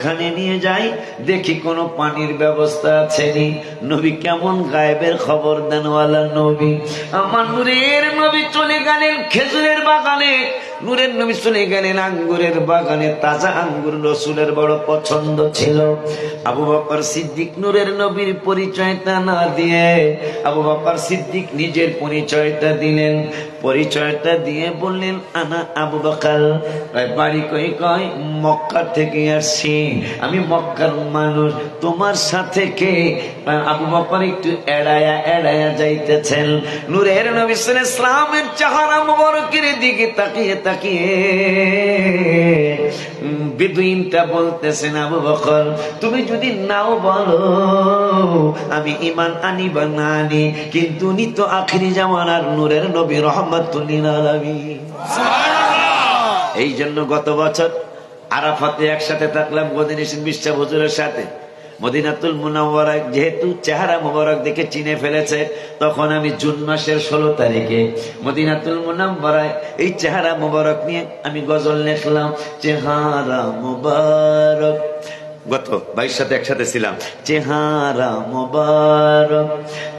এখানে নিয়ে যাই, দেখি কোন পানির ব্যবস্থা আছে নি। নবী কেমন গায়েবের খবর দেনওয়ালা নবী। আমার নূরের নবী চলে গেলেন খেজুরের বাগানে, নূরের নবী চলে গেলেন আঙ্গুরের বাগানে। তাজা আঙ্গুর রসুলের বড় পছন্দ ছিল। আবু বকর সিদ্দিক নূরের নবীর পরিচয়টা না দিয়ে আবু বকর সিদ্দিক নিজের পরিচয়টা দিলেন। পরিচয়টা দিয়ে বললেন, আনা আবু বকর। বাড়ি কই? কয় মক্কা থেকে আসছি, আমি মক্কার মানুষ। তোমার সাথে কে? আবু বকর একটু এড়ায়া এড়ায়া যাইতেছেন। নূরের নবী সাল্লাল্লাহু আলাইহি ওয়াসাল্লামের চেহারা মুবারকের দিকে তাকিয়ে তাকিয়ে বেদুইনটা বলতেছেন, আবু বকর তুমি যদি নাও বলো আমি ঈমান আনি বা না আনি, কিন্তু উনি তো আখিরি জামানার নূরের নবী রাহমাতুল লিল আলামিন। সুবহানাল্লাহ। এই জন্য গত বছর আরাফাতে একসাথে থাকলাম মদিনাতুল বিশা হুজুরের সাথে। মদিনাতুল মুনাওয়ারায় যেহেতু চেহারা মোবারক দেখে চিনে ফেলেছে, তখন আমি জুন মাসের 16 তারিখে মদিনাতুল মুনাওয়ারায় এই চেহারা মোবারক নিয়ে আমি গজল লিখলাম, চেহারা মোবারক। গত 22 সাথে একসাথে ছিলাম। চেহারা মোবারক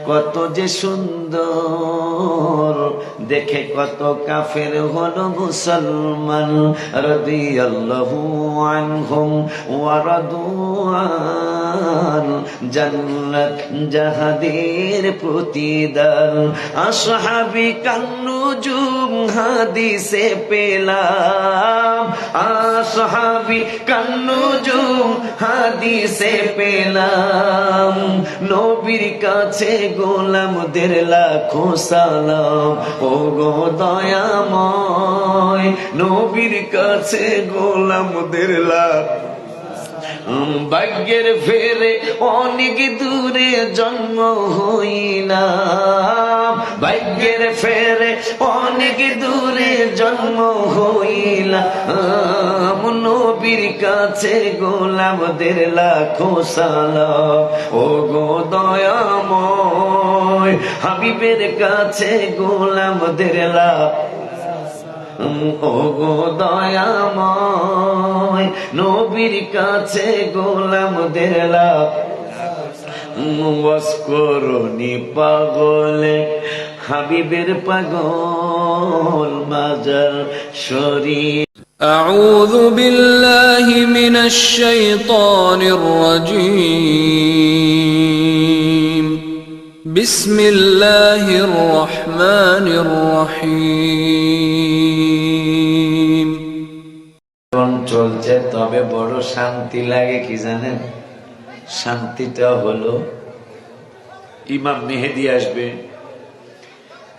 কত যে সুন্দর, দেখে কত কাফের হলো মুসলমান। রাদিয়াল্লাহু আনহুম ওয়া রাদু আন, জান্নাত জাহাদের প্রতিদান। আসহাবি কান্নুজুম হাদিসে পেলাম, আসহাবি কান্নুজুম হাদিসে পেলাম। নবীর কাছে গোলামদের লাখো সালাম, ও গো দয়াময় নবীর কাছে গোলামদের লাখ। ভাগ্যের ফেরে অনেক দূরে জন্ম হইলাম, ভাগ্যের ফেরে অনেক দূরে জন্ম হইলাম। নবীর কাছে গোলামদের লাখো সালাম, ও গো দয়াময় হাবিবের কাছে গোলামদের লাখ। ও গো দয়াময় নবীর কাছে গোলামদের লাখ। ওয়াসকরনি পাগলে হাবিবের পাগল মাজার শরীফ। أعوذ بالله من الشيطان الرجيم. بسم الله الرحمن الرحيم. চলছে, তবে বড় শান্তি লাগে কি জানেন? শান্তিটা হলো ইমাম মেহেদী আসবে।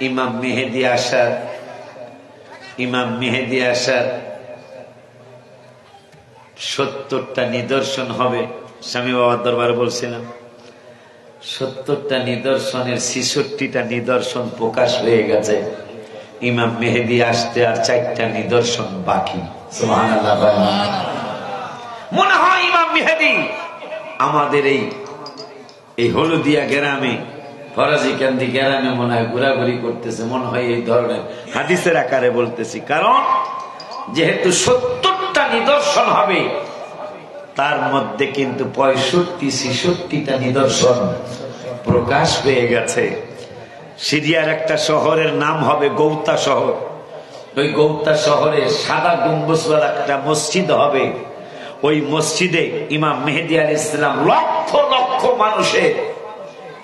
ইমাম মেহেদী আসার 70টা নিদর্শন হবে। স্বামী বাবার দরবারে বলছিলাম 70টা নিদর্শনের 66টা নিদর্শন প্রকাশ হয়ে গেছে। ইমাম মেহেদী আসতে আর 4টা নিদর্শন বাকি। সুবহানাল্লাহ। মনে হয় ইমাম মেহেদী আমাদের এই হলদিয়া গ্রামে, ফরাজি কান্দি গ্রামে মনে হয় ঘোরাঘুরি করতেছে। মনে হয় এই ধরনের হাদিসের আকারে বলতেছি, কারণ যেহেতু 70টা নিদর্শন হবে, তার মধ্যে কিন্তু 65-66টা নিদর্শন প্রকাশ পেয়ে গেছে। সিরিয়ার একটা শহরের নাম হবে গৌতা শহর। ওই গৌতা শহরে সাদা গম্বুজওয়ালা একটা মসজিদ হবে। ওই মসজিদে ইমাম মেহেদী আলাইহিস সালাম লক্ষ লক্ষ মানুষের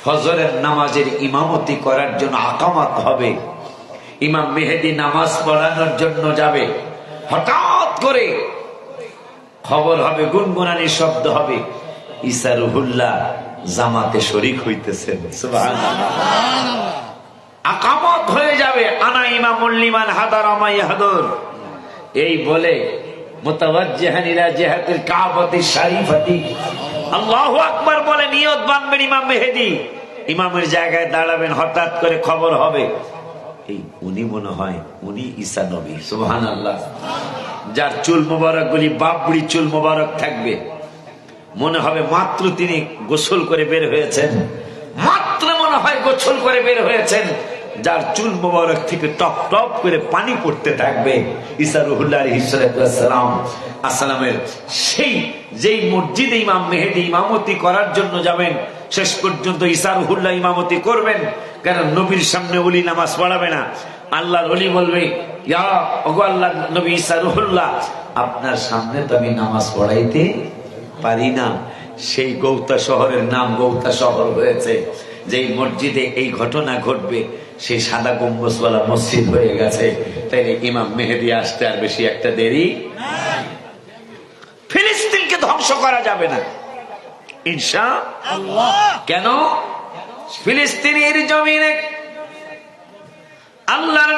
ফজরের নামাজের ইমামতি করার জন্য আকামাত হবে। ইমাম মেহেদী নামাজ পড়ানোর জন্য যাবে। হঠাৎ করে খবর হবে, গুনগুনানি শব্দ হবে, ঈসা রুহুল্লাহ জামাতে শরীক হইতেছেন। সুবহানাল্লাহ। আকামত হয়ে যাবে। আনা ইমামুল লিমান হাদারা মা ইয়াহদুর, এই বলে মুতাওয়াজ্জিহান ইলা জিহাতিল কাবাতিশ শরীফাতি আল্লাহু আকবার বলে নিয়ত বাঁধবেন ইমাম মেহেদী ইমামের জায়গায় দাঁড়াবেন। হঠাৎ করে খবর হবে উনি মনে হয় উনি ঈসা নবী। সুবহানাল্লাহ। যার চুল মোবারক গুলি বাবড়ি চুল মোবারক থাকবে, মনে হবে মাত্র তিনি গোসল করে বের হয়েছেন, মাত্র মনে হয় গোসল করে বের হয়েছেন। যার চুল মোবারক থেকে টপ টপ করে পানি পড়তে থাকবে, ঈসা রুহুল্লাহ আলাইহিস সালাম আসসালামের সেই যেই মসজিদে ইমাম মেহেদী ইমামতি করার জন্য যাবেন, শেষ পর্যন্ত ঈসা রুহুল্লাহ ইমামতি করবেন। কারণ নবীর সামনে ওলি নামাজ পড়াবে না। আল্লাহর ওলি বলবে, ইয়া ওগো আল্লাহর নবী ঈসা রুহুল্লাহ, আপনার সামনে তো আমি নামাজ পড়াইতে পারি না। সেই গৌতা শহরের নাম গৌতা শহর হয়েছে। যেই মসজিদে এই ঘটনা ঘটবে সেই সাদা গম্বুজওয়ালা মসজিদ হয়ে গেছে। তাই ইমাম মেহেদী আসতে আর বেশি একটা দেরি। ফিলিস্তিনকে ধ্বংস করা যাবে না ইনশাআল্লাহ। কেন? ফিলিস্তিনের জমিনে আল্লাহর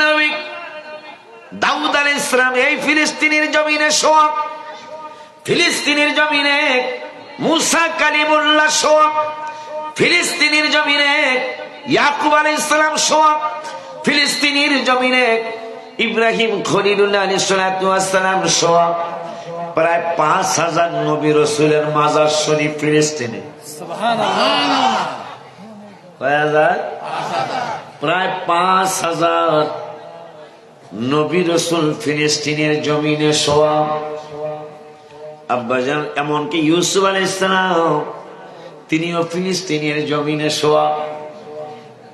নবী দাউদ আলাইহিস সালাম এই ফিলিস্তিনের জমিনে শোয়া, ফিলিস্তিনের জমিনে মুসা কালিমুল্লাহ শোয়া, ফিলিস্তিনের জমিনে ইয়াকুব আলাইহিস সালাম শোয়া, ফিলিস্তিনের জমিনে ইব্রাহিম খলিলুল্লাহ আলাইহিস সালাম শোয়া। প্রায় 5000 নবী রাসূলের মাজার শরীফ ফিলিস্তিনে। সুবহানাল্লাহ। প্রায় 5000 নবী রাসূল ফিলিস্তিনের জমিনে শোয়া। আব্বাজান এমনকি ইউসুফ আলাইহিস সালাম তিনিও ফিলিস্তিনের জমিনে শোয়া।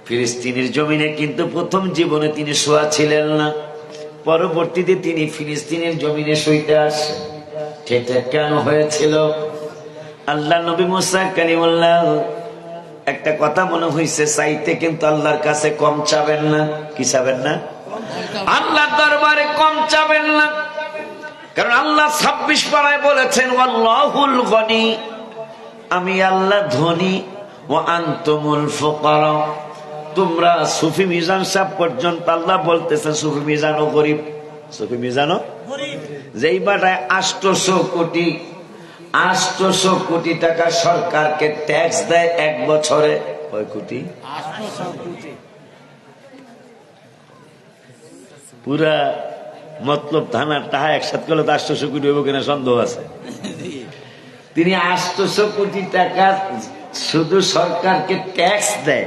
ফিলিস্তিনের জমিনে কিন্তু প্রথম জীবনে তিনি শোয়া ছিলেন না, পরবর্তীতে তিনি ফিলিস্তিনের জমিনে শুইতে আসেন। সেটা কেন হয়েছিল? আল্লাহ নবী মুসা কালিমুল্লাহ একটা কথা মনে হয়েছে, চাইতে কিন্তু আল্লাহর কাছে কম চাবেন না। কি চাবেন না? আল্লাহর দরবারে কম চাবেন না। কারণ আল্লাহ 26 পারায় বলেছেন, আল্লাহুল গনি, আমি আল্লাহ ধনী, ও আনতুমুল ফুকারা, তোমরা সুফি মিজান সাহেব পর্যন্ত আল্লাহ বলতেছেন সুফি মিজানও গরিব। সুফি মিজানও গরিব। যেই বাটায় 800 কোটি টাকা সরকারকে ট্যাক্স দেয় এক বছরে। কয় কোটি? 800 কোটি। পুরা মতলব থানার টাকা একসাথে করলে 800 কোটি হইব কিনা সন্দেহ আছে। তিনি 800 কোটি টাকা শুধু সরকারকে ট্যাক্স দেয়।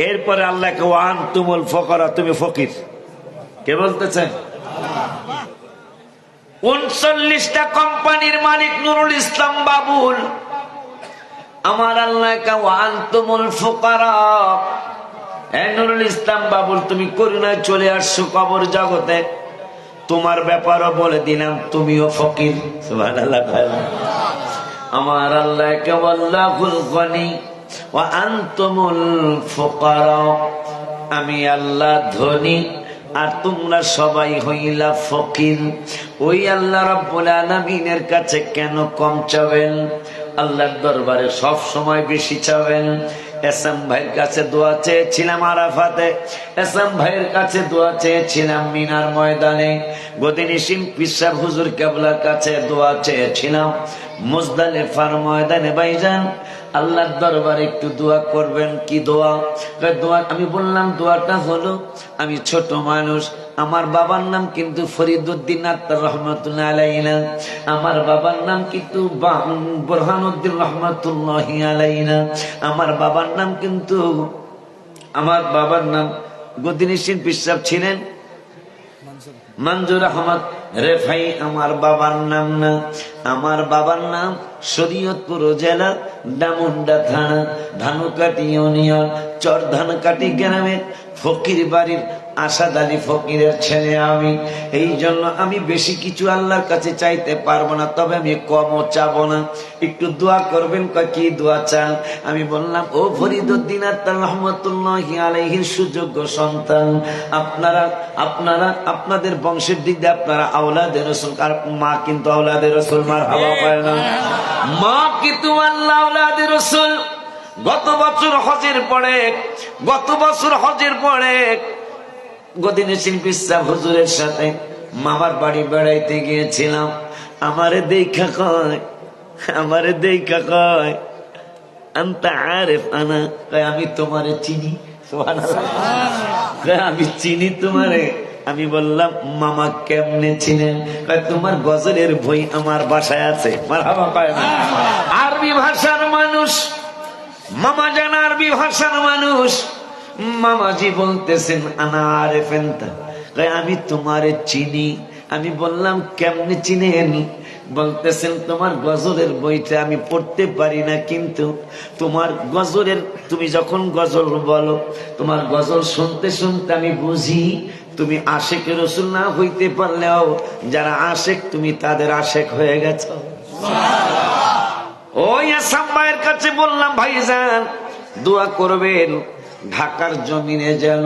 এরপরে আল্লাহকে ওয়ান তুমুল ফকরা, তুমি ফকির। কে বলতেছেন? 39টা কোম্পানির মালিক নুরুল ইসলাম বাবুল। আমার আল্লাহকে ওয়ান তুমুল ফকরা, নুরুল ইসলাম বাবুল তুমি করুণায় চলে আসছো কবর জগতে, তোমার ব্যাপারও বলে দিলাম তুমিও ফকির। সুবহানাল্লাহ। আমার আল্লাহকে আল্লাহুল গনি ওয়া আনতুমুল ফুকারা, আমি আল্লাহ ধনী আর তোমরা সবাই হইলা ফকির। ওই আল্লাহ রাব্বুল আলামিনের কাছে কেন কম চাবেন? আল্লাহর দরবারে সব সময় বেশি চাবেন। এসএম ভাইয়ের কাছে দোয়া চেয়েছিলাম আরাফাতে, এসএম ভাইয়ের কাছে দোয়া চেয়েছিলাম মিনার ময়দানে, গদিনিসিম পীর সাহেব হুজুর কেবলার কাছে দোয়া চেয়েছিলাম মুজদালিফার ময়দানে। ভাইজান আল্লাহর দরবারে একটু দোয়া করবেন। কি দোয়া? দোয়া আমি বললাম দোয়াটা হলো, আমি ছোট মানুষ, আমার বাবার নাম কিন্তু ফরিদউদ্দিন আত্তার রহমাতুল্লাহ আলাইহি না, আমার বাবার নাম কিন্তু বুরহানুদ্দিন রহমাতুল্লাহি আলাইহি না, আমার বাবার নাম কিন্তু গদিনিসিন পীর সাহেব ছিলেন মঞ্জুর আহমদ রেফাই। আমার বাবার নাম না, আমার বাবার নাম শরীয়তপুর জেলা ডামুন্ডা থানা ধানুকাটি ইউনিয়ন চর ধানকাটি গ্রামের ফকির বাড়ির আসাদ আলী ফকিরের ছেলে আমি। এই জন্য আমি বেশি কিছু আল্লাহর কাছে চাইতে পারবো না, তবে আমি কমও চাবো না। একটু দোয়া করবেন। কি দোয়া চান? আমি বললাম ও ফরিদউদ্দিন আত্তার রহমাতুল্লাহি আলাইহির সুযোগ্য সন্তান, আপনাদের বংশের দিক দিয়ে আপনারা আওলাদে রাসূল, আর মা কিন্তু আওলাদে রাসূল। মারহাবা পায় না? মা কিন্তু আল্লাহ আওলাদে রাসূল। গত বছর হজের পরে গদিনিসিন পীর সাহেব হুজুরের সাথে মামার বাড়ি বেড়াইতে গিয়েছিলাম। আমারে দেখা কয় আনতা আরিফ আনা, আমি তোমারে চিনি। সুবহানাল্লাহ। আমি চিনি তোমারে। আমি বললাম মামা কেমনে চিনেন? তোমার গজলের বই আমার বাসায় আছে। মারহাবা পায় না? আরবি ভাষার মানুষ, মামা জান আরবি ভাষার মানুষ। মামাজি বলতেছেন আনা আরেফেনতা, আমি তোমারে চিনি। আমি বললাম কেমনে চিনেন? বলতেছেন তোমার গজলের বইটা আমি পড়তে পারি না, কিন্তু তোমার গজলের, তুমি যখন গজল বলো, তোমার গজল শুনতে শুনতে আমি বুঝি তুমি আশেক রসুল না হইতে পারলেও যারা আশেক তুমি তাদের আশেক হয়ে গেছো। ওই আসাম ভাইয়ের কাছে বললাম ভাইজান দোয়া করবেন ঢাকার জমিনে যেন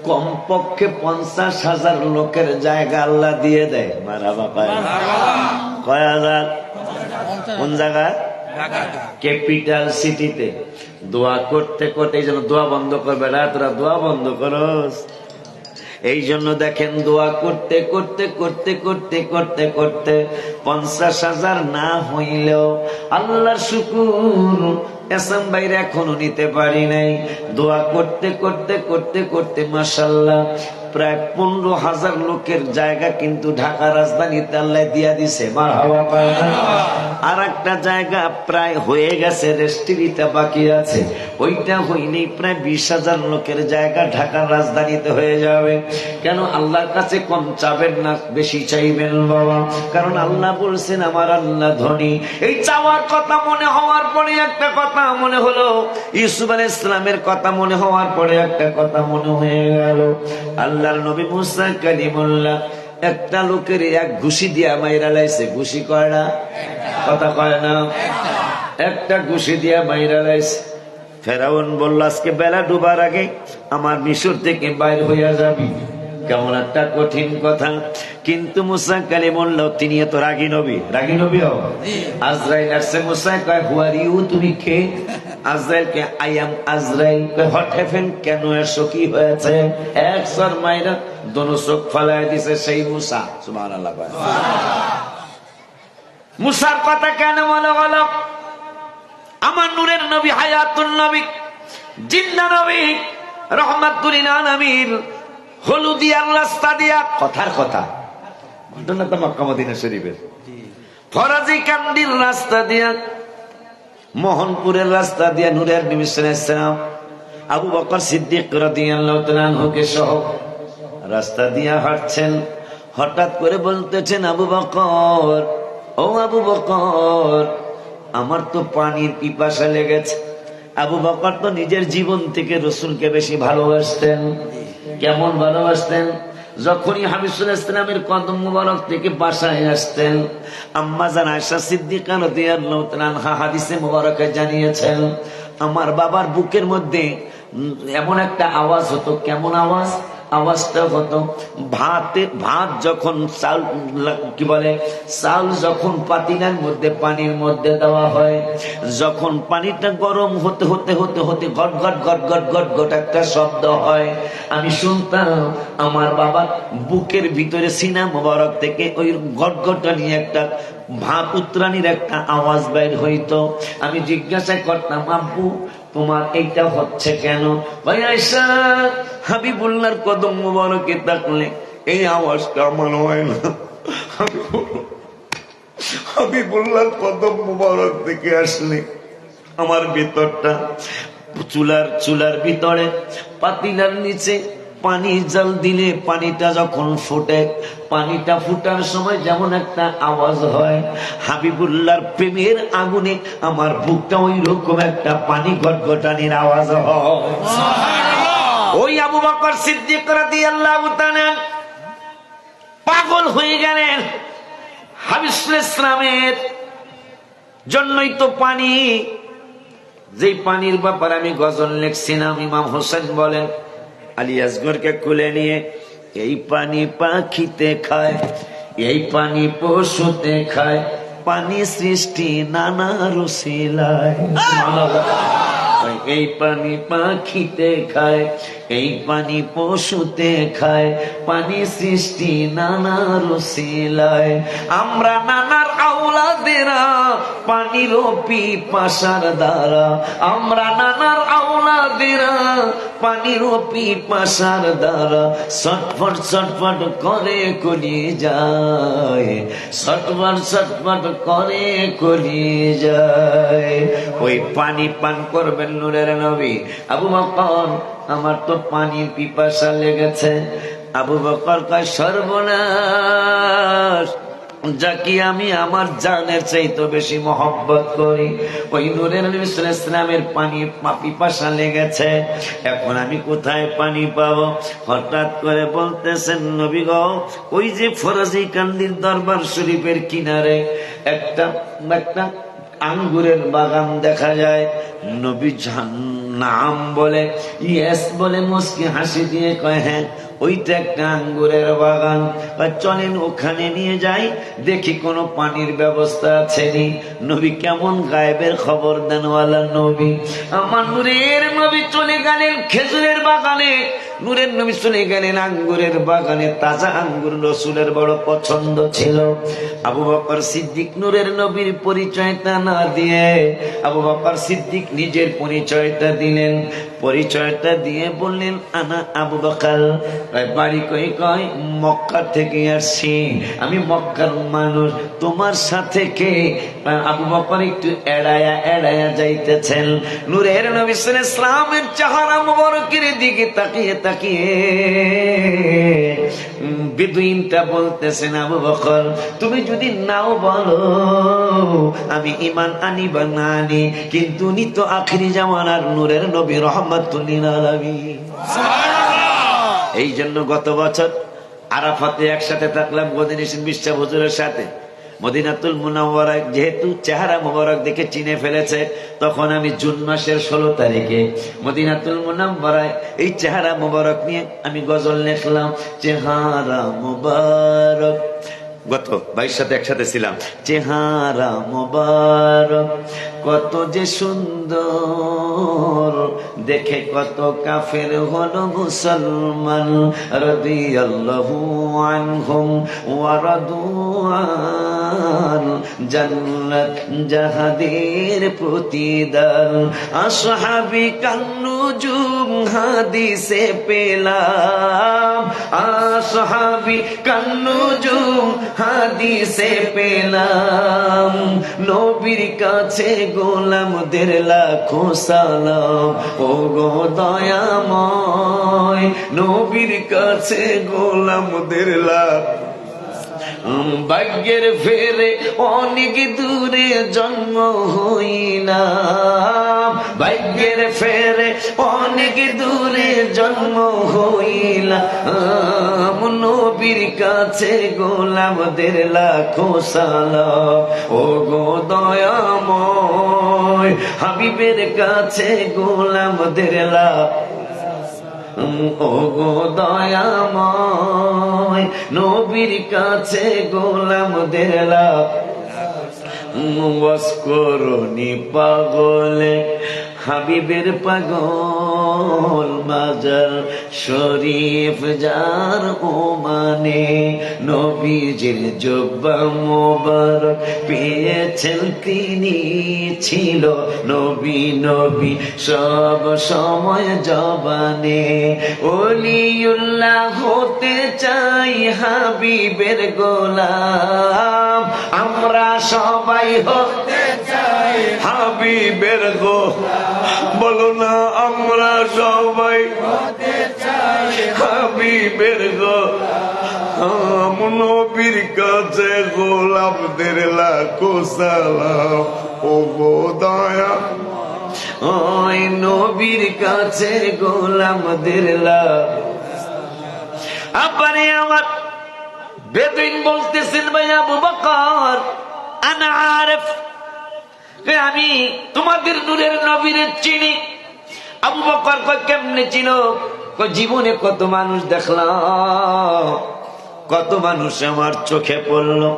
কমপক্ষে 50,000 লোকের জায়গা আল্লাহ দিয়ে দেয়। মারা বাবা, কয় হাজার? কোন জায়গা? ক্যাপিটাল সিটিতে। দোয়া করতে করতে, এই জন্য দোয়া বন্ধ করবে না, তোরা দোয়া বন্ধ করস। এই জন্য দেখেন দোয়া করতে করতে করতে করতে করতে করতে 50,000 না হইলেও আল্লাহর শুকুর এসাম বাইরে এখনো নিতে পারি নাই। দোয়া করতে করতে করতে করতে মাশাআল্লাহ প্রায় 15,000 লোকের জায়গা কিন্তু ঢাকা রাজধানীতে আল্লাহ দিয়া দিছে। আর একটা জায়গা প্রায় হয়ে গেছে, রেস্ট্রিটা বাকি আছে, ওইটা হইলেই প্রায় 20,000 লোকের জায়গা ঢাকার রাজধানীতে হয়ে যাবে। কেন আল্লাহর কাছে কম চাবেন না, বেশি চাইবেন বাবা, কারণ আল্লাহ বলছেন আমার আল্লাহ ধনী। এই চাওয়ার কথা মনে হওয়ার পরে একটা কথা মনে হলো, ইউসুফ আলাইহিস সালামের কথা মনে হওয়ার পরে একটা কথা মনে হয়ে গেল। আল্লাহর নবী মুসা কালিমুল্লাহ একটা লোকের এক ঘুষি দিয়া মাইরা লাইছে। ঘুষি কয়টা? কথা কয় না? একটা ঘুষি দিয়া মাইরা লাইছে। ফেরাউন বলল আজকে বেলা ডুবার আগে আমার মিশর থেকে বাইর হইয়া যাবি। কেমন একটা কঠিন কথা, কিন্তু মুসা কালিমুল্লাহ তিনি এত রাগী নবী। রাগী নবী হোক। আজরাইল আসছে, মুসা কয় হু আর ইউ, তুমি কে? আজরাইল কে আই এম আজরাইল। হোয়াট হ্যাপেন, কেন এসো, কি হয়েছে? এক সর মাইরা দোনো চোখ ফালাই দিছে সেই মুসা। সুবহানাল্লাহ। মুসার কথা কেন মনে হলো? আমার নূরের নবী, হায়াতুন নবী, জিন্দা নবী, রহমাতুল লিল আলামিন, হলুদিয়ার রাস্তা দিয়া, কথার কথা ঘটনা তো মক্কা মদিনা শরীফের, ফরাজি কান্দির রাস্তা দিয়া, মোহনপুরের রাস্তা দিয়া নূরের নবী সাল্লাল্লাহু আলাইহি ওয়াসাল্লাম আবু বকর সিদ্দিক রাদিয়াল্লাহু তাআলা আনহুকে সহ রাস্তা দিয়া হাঁটছেন। হঠাৎ করে বলতেছেন আবু বকর, ও আবু বকর, আমার তো পানির পিপাসা লেগেছে। আবু বকর তো নিজের জীবন থেকে রাসূলকে বেশি ভালোবাসতেন। কেমন ভালোবাসতেন? যখনই হাবিব সাল্লাল্লাহু আলাইহি ওয়াসাল্লামের কদম মুবারক থেকে বাসায় আসতেন, আম্মা জান আয়েশা সিদ্দিকা রাদিয়াল্লাহু তাআলা আনহা হাদিসে মুবারকে জানিয়েছেন, আমার বাবার বুকের মধ্যে এমন একটা আওয়াজ হতো। কেমন আওয়াজ? আওয়াজটা হতো ভাত যখন চাল, কি বলে, চাল যখন পাতিলার মধ্যে পানির মধ্যে দেওয়া হয়, যখন পানিটা গরম হতে হতে হতে হতে goat goat goat goat goat goat একটা শব্দ হয়, আমি শুনতাম আমার বাবার বুকের ভিতরে সিনা মোবারক থেকে ওই গটগটানি একটা ভাত উত্রানির একটা আওয়াজ বের হইতো। আমি জিজ্ঞাসা করতাম আব্বু তোমার এইটা হচ্ছে কেন? ভাই আয়েশা, হাবিবুল্লাহর কদম মুবারকে তাকলে এই আওয়াজটা আমার হয় না। হাবিবুল্লাহর কদম মুবারক থেকে আসলে আমার ভিতরটা, চুলার ভিতরে পাতিলার নিচে পানি জাল দিলে পানিটা যখন ফুটে, পানিটা ফুটার সময় যেমন একটা আওয়াজ হয়, হাবিবুল্লাহর প্রেমের আগুনে আমার বুকটা ওই রকম একটা পানি গটগটানির আওয়াজ হয়। ওই আবু বকর সিদ্দিক রাদিয়াল্লাহু তাআলা পাগল হয়ে গেলেন। হাবিব সাল্লাল্লাহু আলাইহি ওয়াসাল্লামের জন্যই তো পানি, যেই পানির ব্যাপারে আমি গজল লিখছিলাম, ইমাম হোসেন বলেন আলী আসগরকে কুলে নিয়ে, এই পানি পাখিতে খায়, এই পানি পশুতে খায়, পানি সৃষ্টি নানা রসিলায়। এই পানি পাখিতে খায়, এই পানি পশুতে খায়, পানি সৃষ্টি নানা রসিলায়। আমরা নানার আওলাদেরা পানির পিপাসার দ্বারা, আমরা নানার আওলাদেরা পানিরও পিপাসার দ্বারা ছটফট ছটফট করে কলিয়ে যায়, ছটফট ছটফট করে কলিয়ে যায়। ওই পানি পান করবেন নূরের নবী। আবু বকর, আমার তো পানির পিপাসা লেগেছে। আবু বকর কয়, সর্বনাশ, যাকে আমি আমার জানের চাইতে বেশি মহব্বত করি, ওই নূরের নবী সাল্লাল্লাহু আলাইহি ওয়াসাল্লামের পানির পিপাসা লেগেছে, এখন আমি কোথায় পানি পাবো? হঠাৎ করে বলতেছেন, নবী গো, ওই যে ফরাজি কান্দির দরবার শরীফের কিনারে একটা আঙ্গুরের বাগান দেখা যায়। নবী নাম বলে, ইয়েস বলে, মুস্কি হাসি দিয়ে কয়, হ্যাঁ ওইটা একটা আঙ্গুরের বাগান। চলেন ওখানে নিয়ে যাই, দেখি কোনো পানির ব্যবস্থা আছে নি। নবী কেমন গায়েবের খবর দেনওয়ালা নবী। আমার নূরের নবী চলে গেলেন খেজুরের বাগানে, নূরের নবী চলে গেলেন আঙ্গুরের বাগানে। তাজা আঙ্গুর রাসূলের বড় পছন্দ ছিল। আবু বকর সিদ্দিক নূরের নবীর পরিচয়টা না দিয়ে আবু বকর সিদ্দিক নিজের পরিচয়টা দিলেন। পরিচয়টা দিয়ে বললেন, আনা আবু বকর। বাড়ি কই? কয় মক্কা থেকে আসছি, আমি মক্কার মানুষ। তোমার সাথে কে? আবু বকর একটু এড়ায়া এড়ায়া যাইতেছেন। নূরের নবী সাল্লাল্লাহু আলাইহি ওয়াসাল্লামের চেহারা মুবারকের দিকে তাকিয়ে তাকিয়ে বেদুইনটা বলতেছেন, আবু বকর তুমি যদি নাও বলো আমি ঈমান আনি বা না আনি, কিন্তু উনি তো আখিরি জামানার নূরের নবী রাহমাতুল লিল আলামিন। এই জন্য গত বছর আরাফাতে একসাথে থাকলাম মদিনাতুল বিশ্বাস হুজুরের সাথে। মদিনাতুল মুনাওয়ারায় যেহেতু চেহারা মোবারক দেখে চিনে ফেলেছে, তখন আমি জুন মাসের 16 তারিখে মদিনাতুল মুনাওয়ারায় এই চেহারা মোবারক নিয়ে আমি গজল লিখলাম, চেহারা মোবারক। গত 22 সাথে একসাথে ছিলাম। চেহারা মোবারক কত যে সুন্দর, দেখে কত কাফের হলো মুসলমান। রাদিয়াল্লাহু আনহুম ওয়া রাদু আন, জান্নাত জাহাদের প্রতিদান। আসহাবি কান্নুজুম হাদিসে পেলাম, আসহাবি কান্নুজুম হাদিসে পেলাম। নবীর কাছে গোলামদের লাখো সালাম, ও গো দয়াময় নবীর কাছে গোলামদের লাখ। ভাগ্যের ফেরে অনেক দূরে জন্ম হইলাম, ভাগ্যের ফেরে অনেক দূরে জন্ম হইলাম। নবীর কাছে গোলামদের লাখো সালাম, ও গো দয়াময় হাবিবের কাছে গোলামদের লাখ। ও গো দয়াময় নবীর কাছে গোলামদের লাখ। ওয়াসকরনি পাগলে হাবিবের পাগল, মাজার শরীফ যার ও মানে। নবীজির জুব্বা মোবারক পেয়েছেন তিনি, ছিল নবী নবী সব সময় জবানে। ওলিউল্লাহ হতে চাই হাবিবের গোলাম, আমরা সবাই হতে চাই হাবিবের গোলাম। বলো না আমরা সবাই হতে চাই হাবিবের গোলাম। নবীর কাছে গোলামদের লাখো সালাম, ও গো দয়া ওই নবীর কাছে গোলামদের লাখ। আপারে আমার বেদুইন বলতেছেন, ভাই আবু বকর আনা আরিফ, আমি তোমাদের নূরের নবীর চিনি। আবু বকর কয় কেমনে চিনো? কয় জীবনে কত মানুষ দেখলাম, কত মানুষ আমার চোখে পড়লো,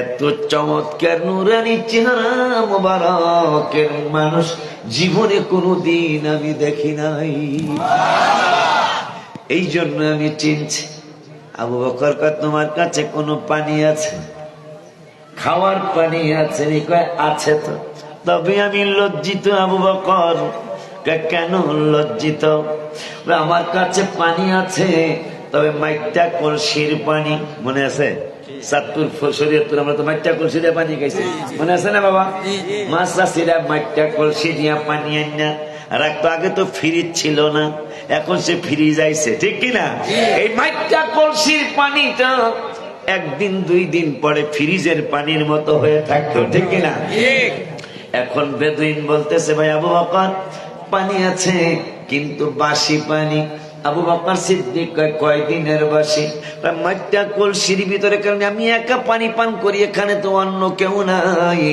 এত চমৎকার নুরানি চেহারা মোবারকের মানুষ জীবনে কোনোদিন আমি দেখি নাই, এই জন্য আমি চিনছি। আবু বকর কয় তোমার কাছে কোনো পানি আছে? খাওয়ার পানি আছে? কয় আছে তো। তবে আমি লজ্জিত আবু বকর, কেন লজ্জিত? আমার কাছে পানি আছে, তবে মাইটা কলসির পানি, মনে আছে? চাঁদপুর শরীয়তপুর আমরা তো মাইটা কলসি দিয়ে পানি খাইছি, মনে আছে না বাবা? মাছ চাষিরা মাইটা কলসি দিয়া পানি আনা রাখতো। আগে তো ফ্রিজ ছিল না, এখন সে ফ্রিজ আইছে, ঠিক কিনা? এই মাইটা কলসির পানিটা একদিন দুই দিন পরে ফ্রিজের পানির মতো হয়ে থাকতো, ঠিক কিনা? এখন বেদুইন বলতেছে, ভাই আবু বকর পানি আছে কিন্তু বাসি পানি। আবু বকর সিদ্দিক কয় দিনের বাসি? মাইটা কলসির ভিতরে, কারণ আমি একা পানি পান করি, এখানে তো অন্য কেউ নাই,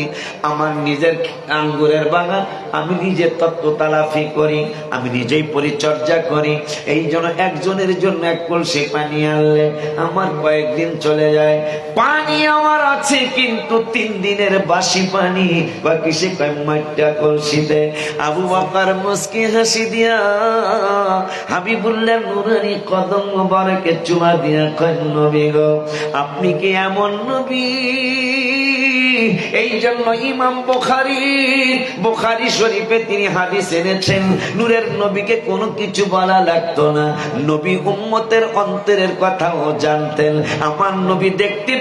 আমার নিজের আঙ্গুরের বাগান, আমি নিজে তত্ত্ব তালাফি করি, আমি নিজেই পরিচর্যা করি, এই জন্য একজনের জন্য এক কলসি পানি আনলে আমার কয়েকদিন চলে যায়। পানি আমার আছে কিন্তু 3 দিনের বাসি পানি, বা কিসে কয় মাইটা কলসিতে। আবু বকর মুস্কি হাসি দিয়া হাবিবুল্লাহ নুরানি কদম মোবারকে চুমা দিয়া কয়, নবী গো, আপনি কি এমন নবী? এই জন্য ইমাম বুখারী শরীফে তিনি হাদিস এনেছেন, নূরের নবীকে কোনো কিছু বলা লাগতো না, নবী উম্মতের অন্তরের কথাও জানতেন। আমার নবী দেখতে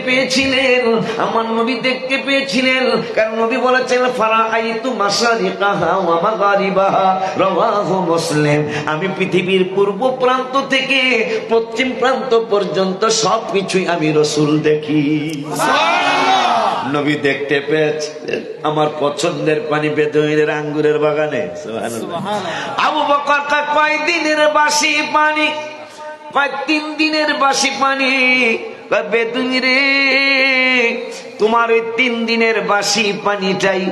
পেয়েছিলেন, কারণ নবী বলেছেন, ফারাআইতু মাশারিকাহা ওয়া মাগারিবাহা, রাওয়াহু মুসলিম। আমি পৃথিবীর পূর্ব প্রান্ত থেকে পশ্চিম প্রান্ত পর্যন্ত সবকিছুই আমি রাসূল দেখি। নবী দেখতে পেয়েছিলেন আমার পছন্দের পানি বেদুইনের আঙ্গুরের বাগানে। আবু বকর কয় দিনের বাসি পানি? কয় 3 দিনের বাসি পানি। বেদুইন রে, তোমার ওই 3 দিনের বাসি পানিটাই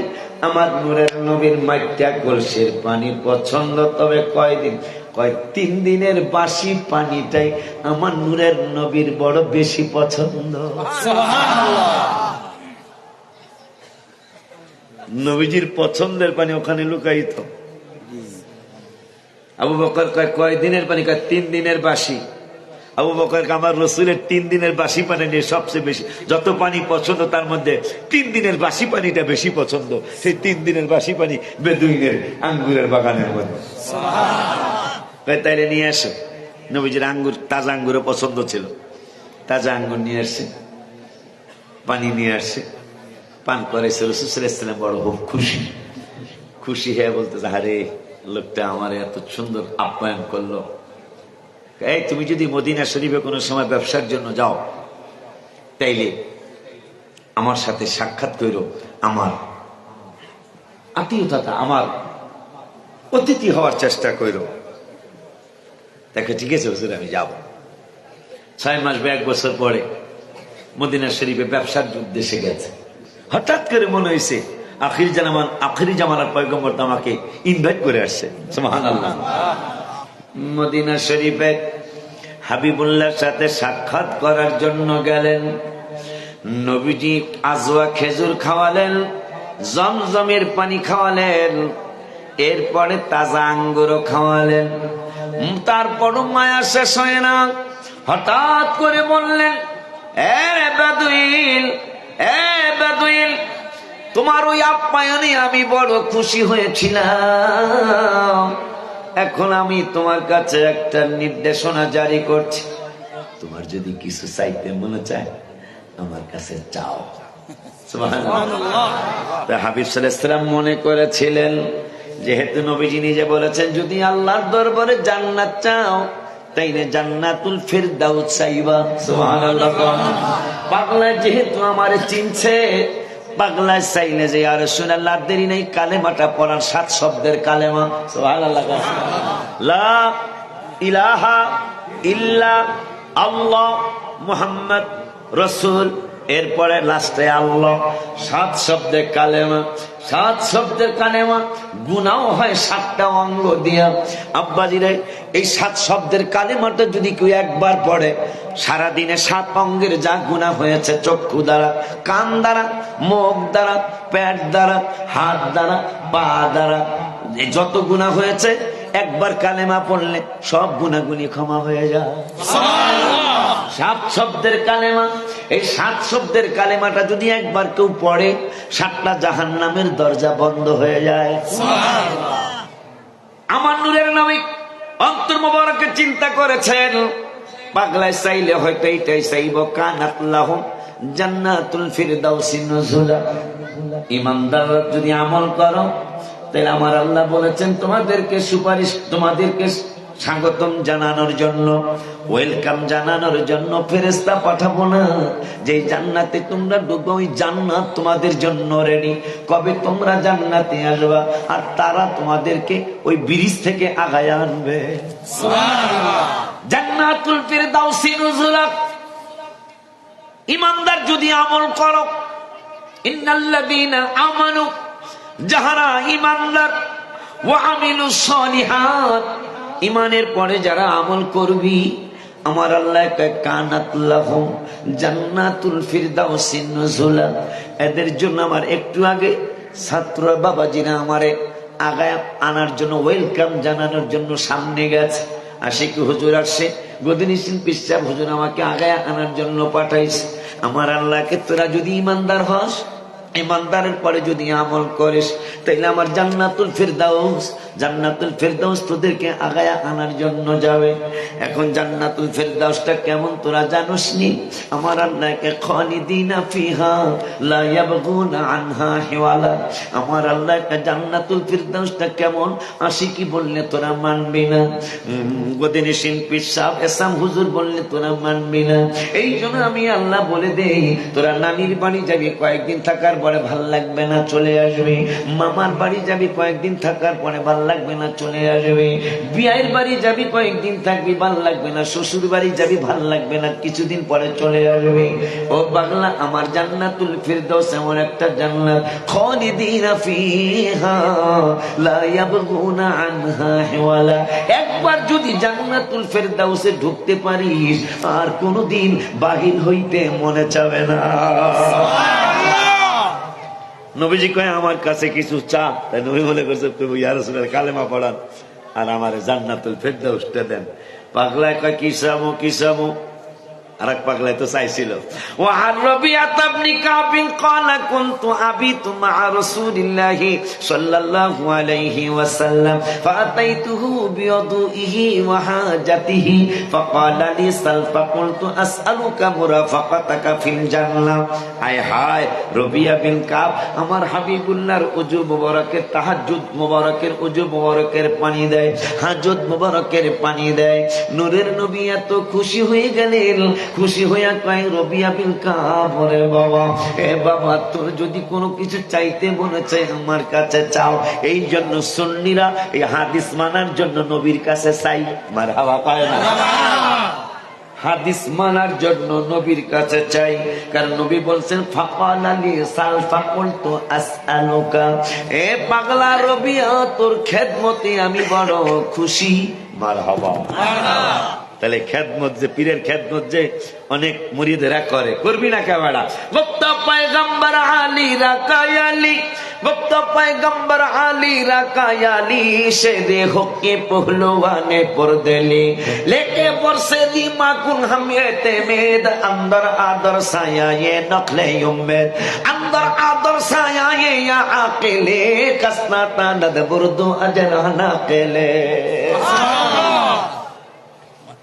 আমার নূরের নবীর মাইটা কলসির পানি পছন্দ, তবে কয়দিন? কয় 3 দিনের বাসি পানিটাই আমার নূরের নবীর বড় বেশি পছন্দ। নবীজির পছন্দের পানি ওখানে লুকায়িত। আবু বকর কয় দিনের পানি? কয় 3 দিনের বাসি। আবু বকর আমার রসুলের 3 দিনের বাসি পানি নিয়ে সবচেয়ে বেশি, যত পানি পছন্দ তার মধ্যে 3 দিনের বাসি পানিটা বেশি পছন্দ। সেই 3 দিনের বাসি পানি বেদুইনের আঙ্গুরের বাগানের মধ্যে। তাইলে নিয়ে আসো। নবীজির আঙ্গুর, তাজা আঙ্গুরও পছন্দ ছিল, তাজা আঙ্গুর নিয়ে আসছে, পানি নিয়ে আসছে, পান করেছে। রাসূল সাল্লাল্লাহু আলাইহি ওয়াসাল্লাম বড় খুশি হয়ে বলতেছে, আরে লোকটা আমার এত সুন্দর আপ্যায়ন করলো। এই তুমি যদি মদিনা শরীফে কোনো সময় ব্যবসার জন্য যাও, তাইলে আমার সাথে সাক্ষাৎ করো, আমার আত্মীয়তা, আমার অতিথি হওয়ার চেষ্টা করো। দেখো ঠিক আছে হুজুর, আমি যাব। 6 মাস বা 1 বছর পরে মদিনা শরীফে ব্যবসার উদ্দেশ্যে গেছে। হঠাৎ করে মনে হয়েছে আখিরি জামানার পয়গম্বর তো আমাকে ইনভাইট করে আসছে। সুবহানাল্লাহ। মদিনা শরীফে হাবিবুল্লাহর সাথে সাক্ষাৎ করার জন্য গেলেন। নবীজি আজওয়া খেজুর খাওয়ালেন, জমজমের পানি খাওয়ালেন, এরপরে তাজা আঙ্গুরও খাওয়ালেন। তারপরও মায়া শেষ হয় না। হঠাৎ করে বললেন, এ বেদুইন, তোমার ওই আপ্যায়নে আমি বড় খুশি হয়েছিলাম। এখন আমি তোমার কাছে একটা নির্দেশনা জারি করছি, তোমার যদি কিছু চাইতে মনে চায় আমার কাছে চাও। সুবহানাল্লাহ। হাবিব সাল্লাল্লাহু আলাইহি ওয়াসাল্লাম মনে করেছিলেন, যেহেতু নবীজি নিজে বলেছেন, যদি আল্লাহর দরবারে জান্নাত চাও তাইলে জান্নাতুল ফিরদাউস চাইবা। সুবহানাল্লাহ। পাগলা যেহেতু আমারে চিনছে, পাগলা চাইলে যে আর রাসূলুল্লাহ দেরি নাই, কালেমাটা পড়ার 7 শব্দের কালেমা। সুবহানাল্লাহ। লা ইলাহা ইল্লা আল্লাহ মুহাম্মদ রাসূল, এরপরে লাস্টে আল্লাহ। 7 শব্দের কালেমা। 7 শব্দের কালেমা গুনাও হয় 7টা অঙ্গ দিয়া। আব্বাজিরা, এই 7 শব্দের কালেমাটা যদি কেউ একবার পড়ে, সারাদিনে 7 অঙ্গের যা গুনাহ হয়েছে, চক্ষু দ্বারা, কান দ্বারা, মুখ দ্বারা, পেট দ্বারা, হাত দ্বারা, পা দ্বারা, যত গুনাহ হয়েছে একবার কালেমা পড়লে সব গুনাহগুলি ক্ষমা হয়ে যায়। 7 শব্দের কালেমা। এই 7 শব্দের কালেমাটা যদি একবার কেউ পড়ে, 7টা জাহান্নামের দরজা বন্ধ হয়ে যায়। আমার নূরের নবী অন্তর মোবারকে চিন্তা করেছেন, পাগলায় চাইলে হয়তো এইটাই চাইব, কানাত লাহুম জান্নাতুল ফিরদাউসি নুজুলা। ইমানদাররা যদি আমল করো তাহলে আমার আল্লাহ বলেছেন তোমাদেরকে সুপারিশ, তোমাদেরকে স্বাগতম জানানোর জন্য, ওয়েলকাম জানানোর জন্য ফেরেশতা পাঠাবো না, যে জান্নাতে তোমরা ঢুকবে ওই জান্নাত তোমাদের জন্য রেডি। কবে তোমরা জান্নাতে আসবা আর তারা তোমাদেরকে ওই ব্রিজ থেকে আগায় আনবে। সুবহানাল্লাহ। জান্নাতুল ফিরদাউসি নুজুলা। ইমানদার যদি আমল করো, ইন্নাল্লাযীনা আমানু, যাহারা ইমানদার, ওয়া আমিলুস সালিহাত, ইমানের পরে যারা আমল করবি, আমার আল্লাহ কানাত লাহুম জান্নাতুল ফিরদাউসি নুজুলা। এদের জন্য আমার একটু আগে ছাত্র বাবাজিরা আমারে আগায় আনার জন্য, ওয়েলকাম জানানোর জন্য সামনে গেছে। আশিক হুজুর আসছে, গদিনিসিন পিসাব হুজুর আমাকে আগায় আনার জন্য পাঠাইছে। আমার আল্লাহকে তোরা যদি ইমানদার হস, ইমানদারের পরে যদি আমল করিস, তাইলে আমার জান্নাতুল ফিরদাউস, জান্নাতুল ফিরদাউস তোদেরকে আগায়া আনার জন্য যাবে। এখন জান্নাতুল ফিরদাউসটা কেমন তোরা জানোস নি? আমার আল্লাহকে খালিদিনা ফিহা লা ইয়াবগুনা আনহা হিওয়ালা। আমার আল্লাহকে জান্নাতুল ফিরদাউসটা কেমন আশিকি বললে তোরা মানবি না, গদিনিসিন পীর সাহেব এসাম হুজুর বললে তোরা মানবি না। এই জন্য আমি আল্লাহ বলে দেই, তোরা নানির বাড়ি যাবি, কয়েকদিন থাকার পরে ভাল লাগবে না, চলে আসবে। মামার বাড়ি যাবি, কয়েকদিন থাকার পরে ভাল লাগবে না, চলে আসবে। বিয়ের বাড়ি যাবি, কয়েকদিন থাকবি, ভাল লাগবে না। শ্বশুর বাড়ি যাবি, ভাল লাগবে না, কিছুদিন পরে চলে আসবে। ও বাংলা, আমার জান্নাতুল ফিরদাউস এমন একটা জান্নাত, খালিদিনা ফিহা লা ইয়াবগুনা আনহা হিওয়ালা। একবার যদি জান্নাতুল ফিরদাউসে ঢুকতে পারিস, আর কোনোদিন বাহির হইতে মনে চাবে না। নবীজি কয় আমার কাছে কিছু চা, তাই নবী মনে করছে ইয়া রাসূলুল্লাহ কালেমা পড়ান আর আমার জান্নাতুল ফিরদাউসটা দেন। পাগলায় কয় কি চামো, কি চামো? আরেক পাগলায় তো চাইছিল। ওয়ান রাবিয়াত ইবনে কাব ক্বালা কুনতু আবিতু মা রাসূলিল্লাহি সাল্লাল্লাহু আলাইহি ওয়াসাল্লাম ফাআতাইতুহু বিওয়াদুইহি ওয়া হাজাতিহি ফাকালা লি সাল ফাকুলতু আসআলুকা মুরাফাকাতাকা ফিল জান্নাহ। আয় হায়, রবিয়া বিন কাব আমার হাবিবুল্লাহর ওযু মুবারকের, তাহাজ্জুদ মুবারকের ওযু মুবারকের পানি দেয়, হাজত মুবারকের পানি দেয়। নূরের নবী এত খুশি হয়ে গেলেন, খুশি হইয়া কয় রবিয়া বিন কাব, রে বাবা, এ বাবা, তোর যদি কোনো কিছু চাইতে মনে চায় আমার কাছে চাও। এই জন্য সুন্নিরা এই হাদিস মানার জন্য নবীর কাছে চাই। মারহাবা কয় না? হাদিস মানার জন্য নবীর কাছে চাই, কারণ নবী বলছেন ফাকালা লি সাল ফাকুলতু আসআলুকা। এ পাগলা রবিয়া, তোর খেদমতে আমি বড় খুশি। মারহাবা। তাহলে খেদমত যে, পীরের খেদমত যে অনেক মুরিদেরা করে, করবি না কেবাড়া? গুপ্ত পয়গম্বর আলী রাকায়ালি, গুপ্ত পয়গম্বর আলী রাকায়ালি, শেরে হকি পহলওয়ানে পরদেলি, लेके बरसे दी माकुन हम एतमेद, अंदर आदर साया ये नखले उम्मेद, अंदर आदर साया ये या आकिले, कसनाता नद बुर्दू अजराना केले।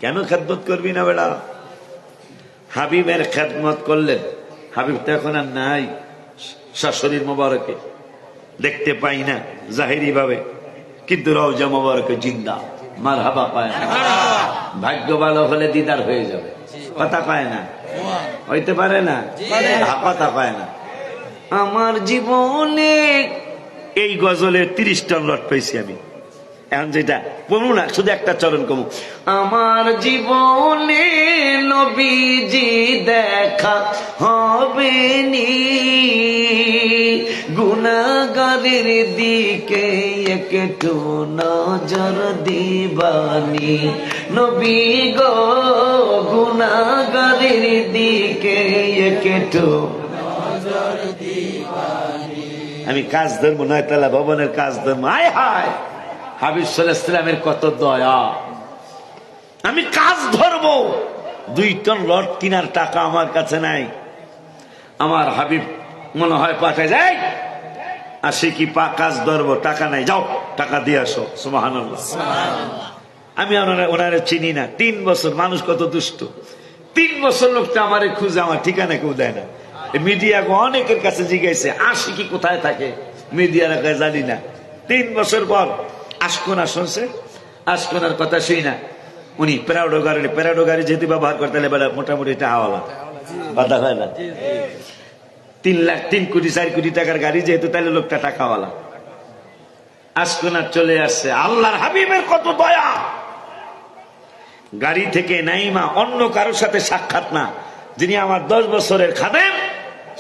কেন খেদমত করবি না বেড়া? হাবিবের খেদমত করলেন। হাবিব তো এখন আর নাই, শাশুড়ির মোবারকে দেখতে পাই না জাহিরি ভাবে, কিন্তু রওজা মোবারকে জিন্দা। মারহাবা পায় না? ভাগ্য ভালো হলে দিদার হয়ে যাবে। কথা পায় না? হইতে পারে না? কথা পায় না? আমার জীবনে এই গজলে 30 টন লট পাইছি আমি। এখন যেটা বলবো না, শুধু একটা চরণ কমু। আমার জীবনে নবীজি দেখা হবে নি, গুনাহগারের দিকে একটু নজর দিবানি। নবী গো, গুনাহগারের দিকে একটু নজর দিবানি। আমি কাজ ধরবো, নয়তলা ভবনের কাজ ধরবো। হায় হায়, হাবিব সাল্লাল্লাহু আলাইহি ওয়াসাল্লামের কত দয়া। আমি কাজ ধরবো, 2 টন রড কেনার টাকা আমার কাছে নাই। আমার হাবিব মনে হয় পাঠায় যায়, আসি কি কাজ ধরবো, টাকা নাই, যাও টাকা দিয়ে আসো। সুবহানাল্লাহ। আমি ওনারে চিনি না, 3 বছর, মানুষ কত দুষ্ট, 3 বছর লোকটা আমারে খুঁজে, আমার ঠিকানা কেউ দেয় না। মিডিয়া অনেকের কাছে জিজ্ঞাসা আসি কি কোথায় থাকে, মিডিয়ার কাছে জানি না। 3 বছর পর আশকোনা শুনছে, আশকোনার কথা শুই না, উনি প্যারাডো গাড়ি যেহেতু ব্যবহার করতে হলে মোটামুটি টাকাওয়ালা, বাধা হয় না। 3 লাখ 3 কোটি 4 কোটি টাকার গাড়ি যেহেতু, তাহলে লোকটা টাকাওয়ালা। আশকোনা চলে আসছে, আল্লাহর হাবিবের কত দয়া। গাড়ি থেকে নাইমা, অন্য কারোর সাথে সাক্ষাৎ না, যিনি আমার 10 বছরের খাদেম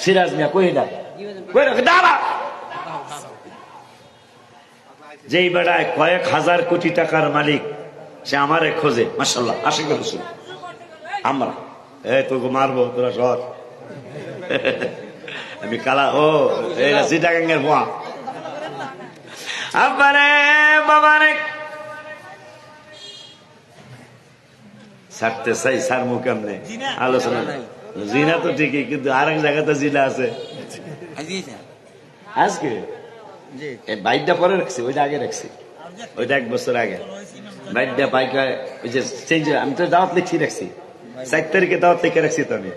সিরাজ মিয়া, কই দাঁড়া, যেই বেড়ায় কয়েক হাজার কোটি টাকার মালিক, সে আমারে খোঁজে। মাশাআল্লাহ, আশিক রাসূল। আমরা তো মারবো তোরা সর, আমি কালা, ও এরা চিটাগাঙ্গের ভুয়া। আব্বারে বাবারে ছাড়তে চাই, ছাড় মুখ কেমনে আলোচনা। জিনা তো ঠিকই, কিন্তু আরেক জায়গাতে জিনা আছে। আজকে বাইকটা পরে রাখছি, ওইটা আগে রাখছি, ওইটা 1 বছর আগে বাইকটা বাইকা, ওই যে চেঞ্জ, আমি তো দাওয়াত লিখছি রাখছি, 4 তারিখে দাওয়াত লিখে রাখছি তো আমি,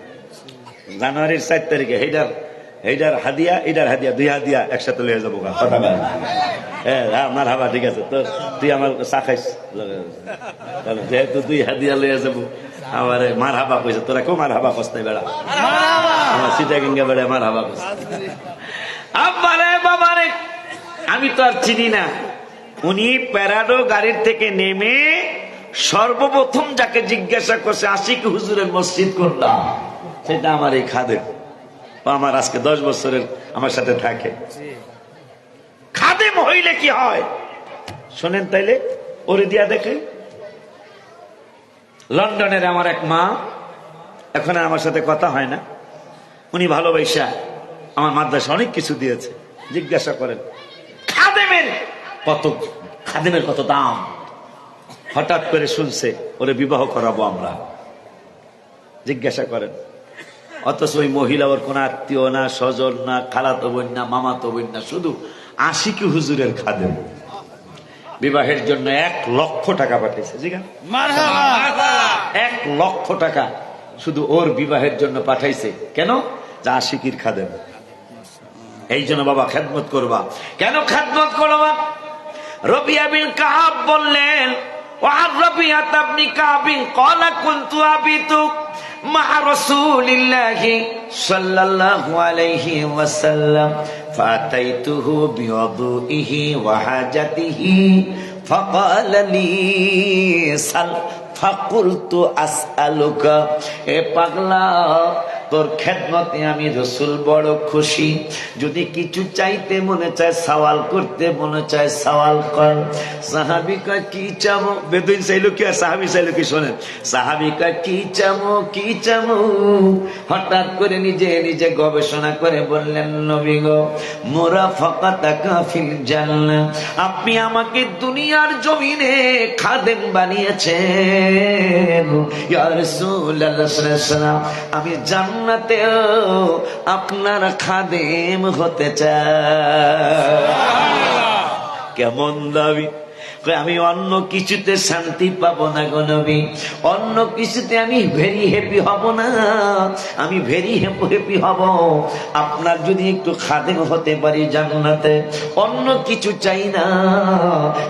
জানুয়ারির 4 তারিখে। এইটার হাদিয়া, এটার হাদিয়া, 2 হাদিয়া একসাথে লয়ে যাবো। কথা বল, হ্যাঁ আমার হাবা, ঠিক আছে তো, তুই আমার চা খাইস, যেহেতু 2 হাদিয়া লয়ে যাবো। আমার মার হাবা কইছে, তোরা কেউ মার হাবা কস নাই বেড়া, আমার চিটাগাঙ্গা বেড়া মার হাবা কস। আব্বারে বাবারে, আমি তো আর চিনি না। উনি প্যারাডো গাড়ির থেকে নেমে সর্বপ্রথম যাকে জিজ্ঞাসা করছে আশিক হুজুরের মসজিদ কোনটা, সেটা আমার এই খাদেম। আমার আজকে 10 বছরের আমার সাথে থাকে। খাদেম হইলে কি হয় শোনেন তাইলে, ওরে দিয়া দেখে। লন্ডনের আমার এক মা, এখন আমার সাথে কথা হয় না, উনি ভালোবাসা আমার মাদ্রাসা অনেক কিছু দিয়েছে। জিজ্ঞাসা করেন খাদেমের কত দাম। হঠাৎ করে শুনছে ওরে বিবাহ করাবো আমরা, জিজ্ঞাসা করেন। অথচ ওই মহিলা ওর কোন আত্মীয় না, স্বজন না, খালাতো বোন না, মামাতো বোন না, শুধু আশিকি হুজুরের খাদেম। বিবাহের জন্য 1 লক্ষ টাকা পাঠিয়েছে। 1 লক্ষ টাকা শুধু ওর বিবাহের জন্য পাঠাইছে। কেন? যা আশিকির খাদেম। এই জন্য বাবা খেদমত করবা। কেন খেদমত করবা? রবিয়া বিন কাব বললেন, ওয়া রবিয়া ইবনে কাব ক্বালা কুনতু আবিতু মা রাসূলিল্লাহি সাল্লাল্লাহু আলাইহি ওয়াসাল্লাম ফাতাইতুহু বিওয়াদুইহি ওয়া হাজাতিহি ফাকালা লি সাল ফাকুলতু আসআলুকা। এ পাগলা, তোর খেদমতে আমি রসুল বড় খুশি। যদি কিছু চাইতে মনে চায়, সওয়াল করতে মনে চায়, সওয়াল কর। সাহাবী কয় কি চামো? বেদুইন চাইলো কি আর সাহাবী চাইলো কি? শোনেন, সাহাবী কয় কি চামো, কি চামো? হঠাৎ করে নিজে নিজে গবেষণা করে বললেন, নবী গো, মুরাফাকাতাকা ফিল জান্নাহ, আপনি আমাকে দুনিয়ার জমিনে খাদেম বানিয়েছেন। ইয়া রাসূলুল্লাহ সাল্লাল্লাহু আলাইহি ওয়াসাল্লাম, আমি জান্নাতেও আপনার খাদেম হতে চাই। কেমন দাবি! আমি অন্য কিছুতে শান্তি পাবো না গো নবী, অন্য কিছুতে আমি ভেরি হ্যাপি হব না, আমি ভেরি হ্যাপি হব আপনার যদি একটু খাদেম হতে পারি জান্নাতে। অন্য কিছু চাই না,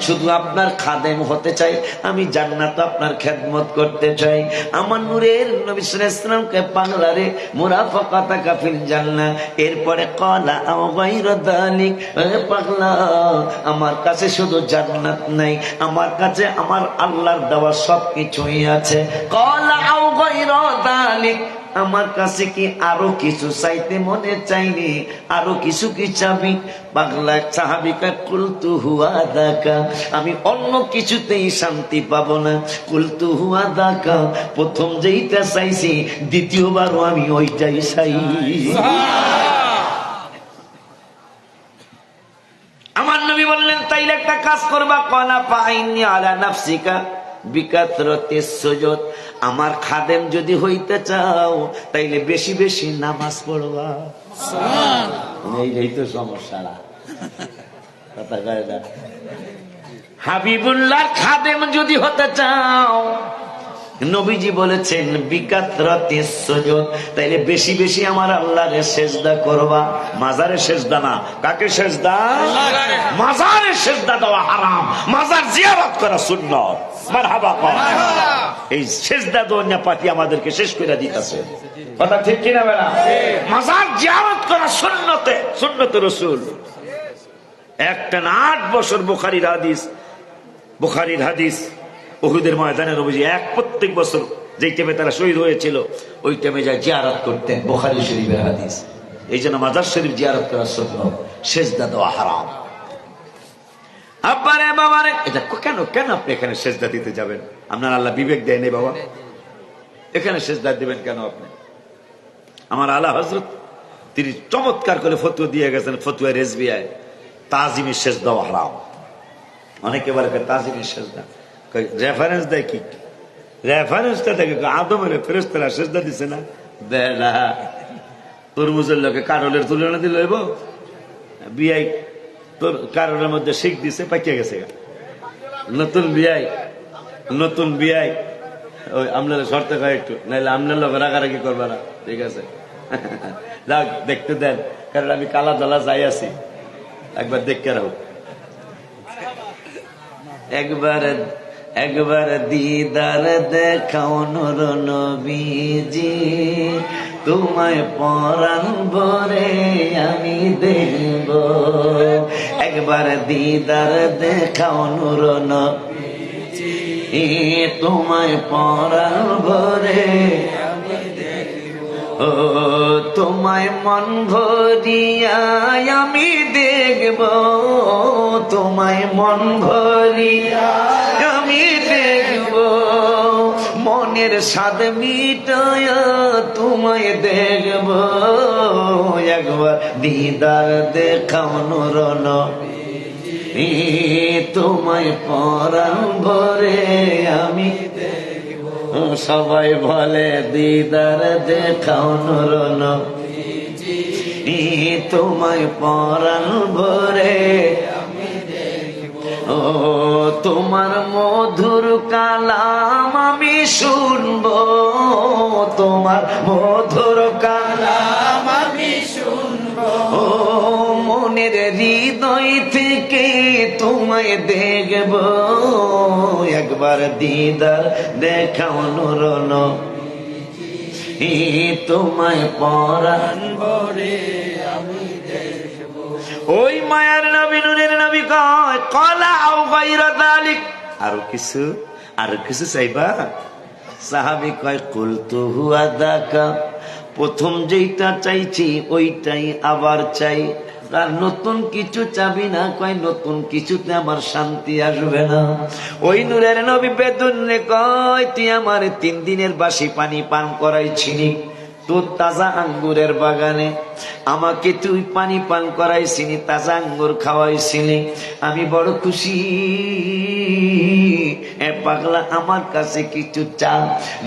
শুধু আপনার খাদেম হতে চাই, আমি জান্নাতে আপনার খেদমত করতে চাই। আমার নূরের নবী সাল্লাল্লাহু আলাইহি ওয়াসাল্লামকে পাগলারে মুরাফাকাতাকা ফিল জান্নাহ। এরপরে ক্বালা আও গায়রা যালিক, এ পাগলা, আমার কাছে শুধু জান্নাত নাই, আমার কাছে আমার আল্লাহর দেওয়া সবকিছুই আছে। ক্বালা আও গায়রা যালিক, আমার কাছে কি আরো কিছু চাইতে মনে চাইনি? আরো কিছু কি চাবি? পাগলা সাহাবীকে কুলতু হুয়া দাকা, আমি অন্য কিছুতেই শান্তি পাবো না। কুলতু হুয়া দাকা, প্রথম যেইটা চাইছি দ্বিতীয়বারও আমি ওইটাই চাই। আমার নবী বললেন, তাইলে একটা কাজ করবা। ক্বালা ফাইন্নি আলা নাফসিকা বিকাতরাতিস সুজুদ, আমার খাদেম যদি হইতে চাও তাইলে বেশি বেশি নামাজ পড়বা। সুবহানাল্লাহ। এইটাই তো সমস্যা। কথা কয় না। হাবিবুল্লাহর খাদেম যদি হতে চাও, নবীজি বলেছেন বিকাতরাতিস সুজুদ, তাইলে বেশি বেশি আমার আল্লাহরে সেজদা করবা। মাজারে সেজদা না, কাকে সেজদা? মাজারে সেজদা দেওয়া হারাম, মাজার জিয়ারত করা সুন্নাত। মারহাবা কর। এই সেজদা দোয়া পাতি আমাদেরকে শেষ করে দিতেছে। কথা ঠিক কিনা বেলা? মাজার জিয়ারত করা সুন্নতে, সুন্নতে রাসূল। একটা না 8 বছর বুখারীর হাদিস উহুদের ময়দানে নবীজি প্রত্যেক বছর যেই টাইমে তারা শহীদ হয়েছিল ওই টাইমে যা জিয়ারত করতেন। বুখারী শরীফের হাদিস। এই জন্য মাজার শরীফ জিয়ারত করা সুন্নাত, সেজদা দেওয়া হারাম। আব্বারে বাবারে, এটা কেন কেন আপনি এখানে সেজদা দিতে যাবেন? আপনার আল্লাহ বিবেক দেয় নেই বাবা, এখানে সেজদা দিবেন কেন আপনি? আমার আলা হযরত তিনি চমৎকার করে ফতোয়া দিয়ে গেছেন, ফতোয়া রেজবিয়ায়, তাজিমের সেজদা হারাম। অনেকে বলে তাজিমের সেজদা, রেফারেন্স দেয় কি? রেফারেন্সটা দেখে আদমের ফেরেশতারা সেজদা দিছে না? বেড়া তরমুজের লোকে কারলের তুলনা দিল বিয়াই, তোর কারণের মধ্যে শিখ দিছে, পাকিয়ে গেছে। নতুন বিয়াই ওই আপনার শর্তে কয় একটু, নাইলে আপনার লোক রাগারাগি করবে না, ঠিক আছে? যাক দেখতে দেন, কারণ আমি কালা দলা যাই আছি, একবার দেখতে রাখো। একবার দিদার দেখাও নূর নবীজি, তোমায় পরাণ ভরে আমি দেখব। একবার দিদার দেখাও নূর নবীজি, তোমায় পরাণ ভরে আমি দেখব। ও তোমায় মন ভরিয়া আমি দেখব, তোমায় মন ভরিয়া আমি দেখব। মনের স্বাদ মিটায়া তোমায় দেখব। একবার দিদার দেখাও নূর নবী, তোমায় পরাণ ভরে আমি দেখব। সবাই বলে দিদার দেখাও নূর নবী, তোমায় পরাণ ভরে আমি দেখব। ও তোমার মধুর কালাম আমি শুনবো, তোমার মধুর কালাম আমি শুনবো। ও মনের হৃদয় থেকে তোমায় দেখব। একবার দিদার দেখাও নূর নবী, তোমায় পরাণ ভরে আমি দেখব। ওই মায়ার নবী, নূরের নবী কয় কলা আও গায়রা যালিক, আরো কিছু চাইবা? সাহাবী কয় কুলতু হুয়া দাকা, প্রথম যেইটা চাইছি ওইটাই আবার চাই। আর নতুন কিছু চাবি না? কয় নতুন কিছুতে আমার শান্তি আসবে না। ওই নূরের নবী বেদুনে কয় তুই আমার 3 দিনের বাসি পানি পান করাইছিলি তোর তাজা আঙ্গুরের বাগানে, আমাকে তুই পানি পান করাইছিলি, তাজা আঙ্গুর খাওয়াইছিলি, আমি বড় খুশি। পাগলা আমার কাছে কিছু চান।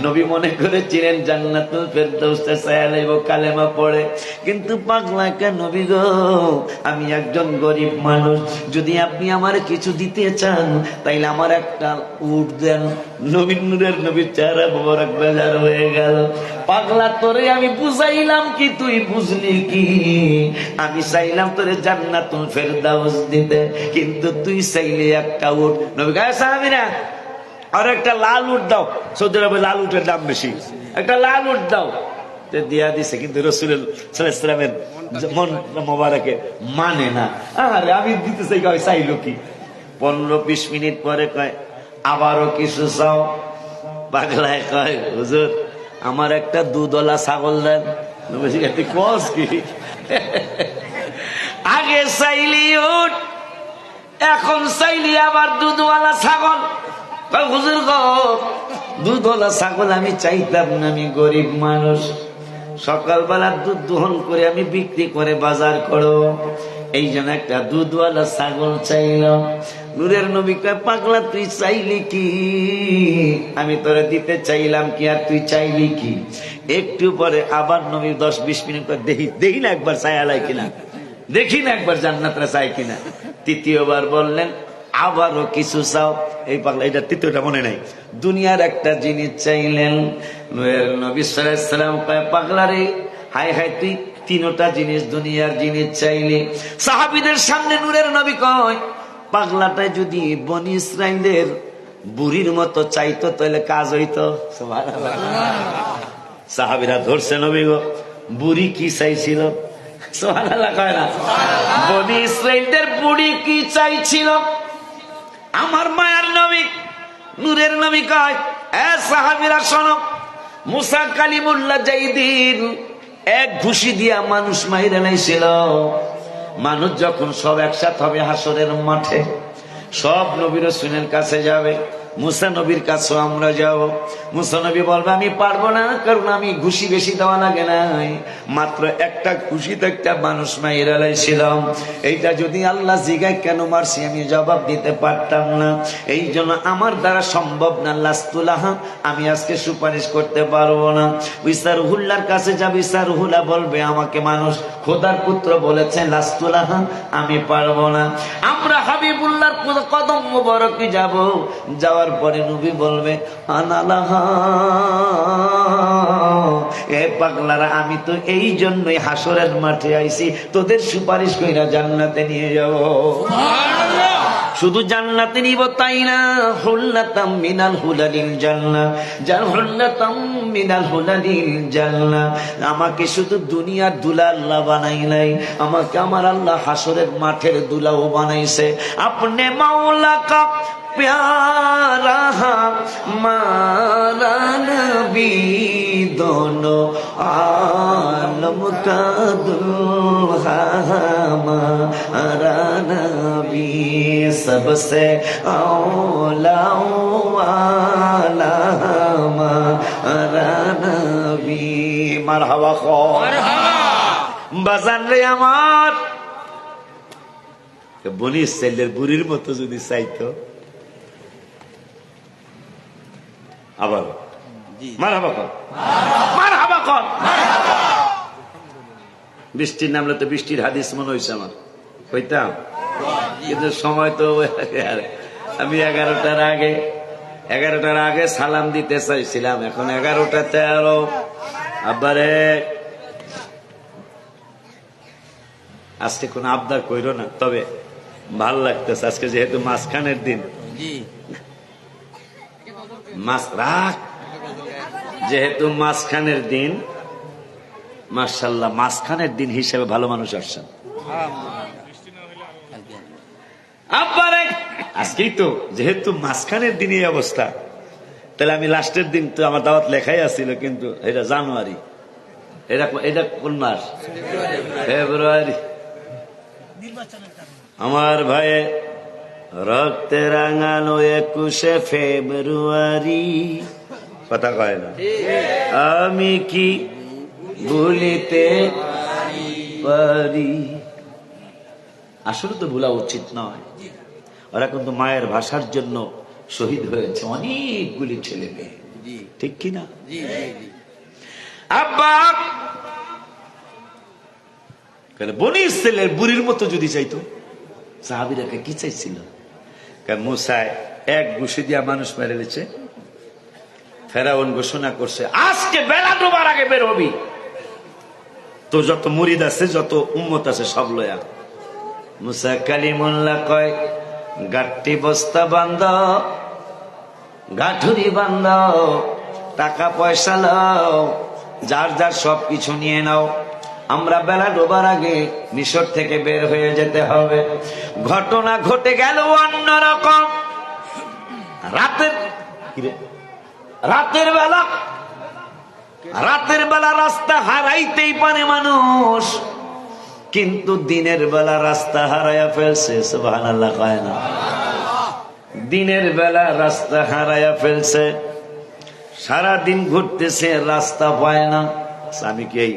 নবী মনে করেছিলেন জান্নাতুল ফেরদাউসে ছায়া লইব কালেমা পড়ে, কিন্তু পাগলা কে নবী গো, আমি একজন গরিব মানুষ, যদি আপনি আমার কিছু দিতে চান তাইলে আমার একটা উট দেন। নবীর নূরের নবীর চেহারা মোবারক বেজার হয়ে গেল। পাগলা তোরে আমি বুঝাইলাম কি, তুই বুঝলি কি? আমি চাইলাম তোরে জান্নাতুল ফেরদাউস দিতে, কিন্তু তুই চাইলে একটা উট। নবী কয় সাহাবীরা আর একটা লাল উট দাও, সৌদি আরবে লাল উটের দাম বেশি, একটা লাল উট দাও। দিয়া দিছে, কিন্তু রাসূলুল্লাহ সাল্লাল্লাহু আলাইহি ওয়াসাল্লামের মন মোবারকে মানে না। আরে আমি দিতে চাই, কয় চাইলো কি? 15-20 মিনিট পরে কয় আবারও কিছু চাও? পাগলায় কয় হুজুর আমার একটা দুধওয়ালা ছাগল দেন। তুই কস কি? আগে চাইলি উট, এখন চাইলি আবার দুধওয়ালা ছাগল। হুজুর গো দুধওয়ালা ছাগল আমি চাইতাম না, আমি গরিব মানুষ, সকালবেলা দুধ দহন করে আমি বিক্রি করে বাজার করো, এই জন্য একটা দুধওয়ালা ছাগল চাইলাম। নূরের নবী কয় পাগলা তুই চাইলি কি? আমি তোরে দিতে চাইলাম কি, আর তুই চাইলি কি? একটু পরে আবার নবী 10-20 মিনিট পর দেখি না একবার চাইলাই কিনা। দেখি না একবার জান্নাতটা চাই কিনা। তৃতীয়বার বললেন আবারও কিছু চাও। এই পাগলা, এটা তৃতীয়টা মনে নাই। দুনিয়ার একটা জিনিস চাইলেন। নবী সাল্লাল্লাহু আলাইহি ওয়াসাল্লাম কয় পাগলারে, হায় হায় তুই তিনটা জিনিস দুনিয়ার জিনিস চাইলে। সাহাবীদের সামনে নূরের নবী কয় পাগলাটাই যদি বনি ইসরাইলের বুড়ির মতো চাইতো তাহলে কাজ হইতো। সুবহানাল্লাহ। সাহাবীরা ধরছে নবী গো, বুড়ি কি চাইছিল? সুবহানাল্লাহ কয় না? বনি ইসরাইলদের বুড়ি কি চাইছিল? আমার মায়ার নবী নূরের নবী কয় এ সাহাবীরা শোনো, মুসা কালিমুল্লাহ যেদিন এক ঘুষি দিয়া মানুষ মাইরা নাইছিল, মানুষ যখন সব একসাথে হবে হাসরের মাঠে, সব নবী রাসূলের কাছে যাবে, মুসা নবীর কাছেও আমরা যাব। মুসা নবী বলবে আমি পারবো না, কারণ আমি ঘুষি বেশি দেওয়া লাগে নাই, মাত্র একটা ঘুষিতে একটা মানুষ মাইরা লাইছিলাম। এইটা যদি আল্লাহ জিগায় কেন মারছি আমি জবাব দিতে পারতাম না। এই জন্য আমার দ্বারা সম্ভব না। লাস্তুলাহা, আমি আজকে সুপারিশ করতে পারবো না। ইসারুহুল্লার কাছে যাবে, ইসারুহুল্লাহ বলবে আমাকে মানুষ খোদার পুত্র বলেছে, লাস্তুলাহা, আমি পারবো না। আমরা হাবিবুল্লাহর কদম মুবারকে যাব, যাওয়ার পরে নবী বলবে আনালাহা, এ পাগলারা আমি তো এই জন্যই হাসরের মাঠে আইছি, তোদের সুপারিশ কইরা জান্নাতে নিয়ে যাব। শুধু জান্নাতে নিব তাই না, হুল্লাতাম মিনাল হুলালিল জান্নাহ, হুল্লাতাম মিনাল হুলালিল জান্নাহ। আমাকে শুধু দুনিয়ার দুলা আল্লাহ বানাই নাই, আমাকে আমার আল্লাহ হাসরের মাঠের দুলাও বানাইছে। আপনি মাওলা কা प्यारा हमारा नबी, दोनों आलम का दुल्हा हमारा नबी, सबसे औला वाला हमारा नबी। मरहबा खो বাজান রে আমার, বনি ইসরাইলের বুড়ির মতো যদি চাইতো আবার মারহাবা কর, মারহাবা কর। বৃষ্টির নামলে তো বৃষ্টির হাদিস মনে হয়েছে আমার, কইতাম, কিন্তু সময় তো আমি 11টার আগে সালাম দিতে চাইছিলাম, এখন 11:13। আবারে আজকে কোন আবদার কইরো না, তবে ভাল লাগতেছে আজকে যেহেতু মাঝখানের দিন, যেহেতু মাঝখানের দিন, মাশাআল্লাহ মাঝখানের দিন হিসেবে ভালো মানুষ আসছেন। আজকেই তো যেহেতু মাঝখানের দিন এই অবস্থা, তাহলে আমি লাস্টের দিন তো আমার দাওয়াত লেখাই আছিল, কিন্তু এটা জানুয়ারি, এটা কোন মাস? ফেব্রুয়ারি। আমার ভাই রক্তে রাঙানো 21শে ফেব্রুয়ারি, কথা কয় না, আমি কি ভুলিতে পারি? আসলে তো ভুলা উচিত নয়। ওরা কিন্তু মায়ের ভাষার জন্য শহীদ হয়েছে অনেকগুলি ছেলে মেয়ে, ঠিক কিনা? আব্বা বনি ইসরাইলের বুড়ির মতো যদি চাইতো, সাহাবীরাকে কি চাইছিল? মুসায় এক ঘুষি দিয়া মানুষ মেরে দিয়েছে। ফেরাউন ঘোষণা করছে আজকে বেলা ডোবার আগে বের হবি, তো যত মুরিদ আছে যত উম্মত আছে সব লয়া। মুসা কালিমুল্লাহ কয় গাঠি বস্তা বান্ধ, গাঠুরি বান্ধ, টাকা পয়সা লাও, যার যার সবকিছু নিয়ে নাও, আমরা বেলা ডোবার আগে মিশর থেকে বের হয়ে যেতে হবে। ঘটনা ঘটে গেল অন্যরকম। রাতের বেলা রাস্তা হারাইতেই পারে মানুষ, কিন্তু দিনের বেলা রাস্তা হারাইয়া ফেলছে। সুবহানাল্লাহ কয় না? দিনের বেলা রাস্তা হারাইয়া ফেলছে, সারাদিন ঘুরতেছে, রাস্তা পায় না। আমি কি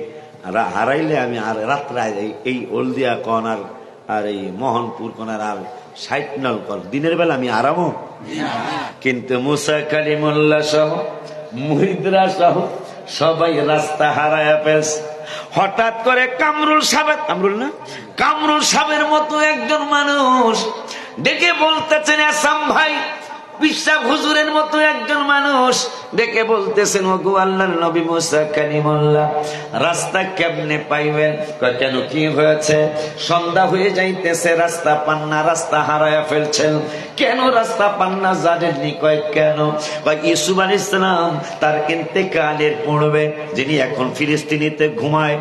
হারাইলে আমি আর রাত্রে এই হলদিয়া কর্নার আর এই মোহনপুর কর্নার আর 60 নল কর, দিনের বেলা আমি আরামও। কিন্তু মুসা কালিমুল্লাহ সহ মুরিদরা সহ সবাই রাস্তা হারায়া ফেলছে। হঠাৎ করে কামরুল সাহেবের মতো একজন মানুষ ডেকে বলতেছেন, আসাম ভাই, বিশ্বাস হুজুরের মতো একজন মানুষ ডেকে বলতেছেন, ওগো আল্লাহর নবী মুসা কালিমুল্লাহ, রাস্তা কেমনে পাইবেন? কেন, কি হয়েছে? সন্ধ্যা হয়ে যাইতেছে, রাস্তা পান্না, রাস্তা হারায়া ফেলছেন। কেন রাস্তা পান্না জানেননি? কয় কেন? কয় ইউসুফ আলাইহিস সালাম তার ইন্তেকালের পূর্বে, যিনি এখন ফিলিস্তিনিতে ঘুমায়,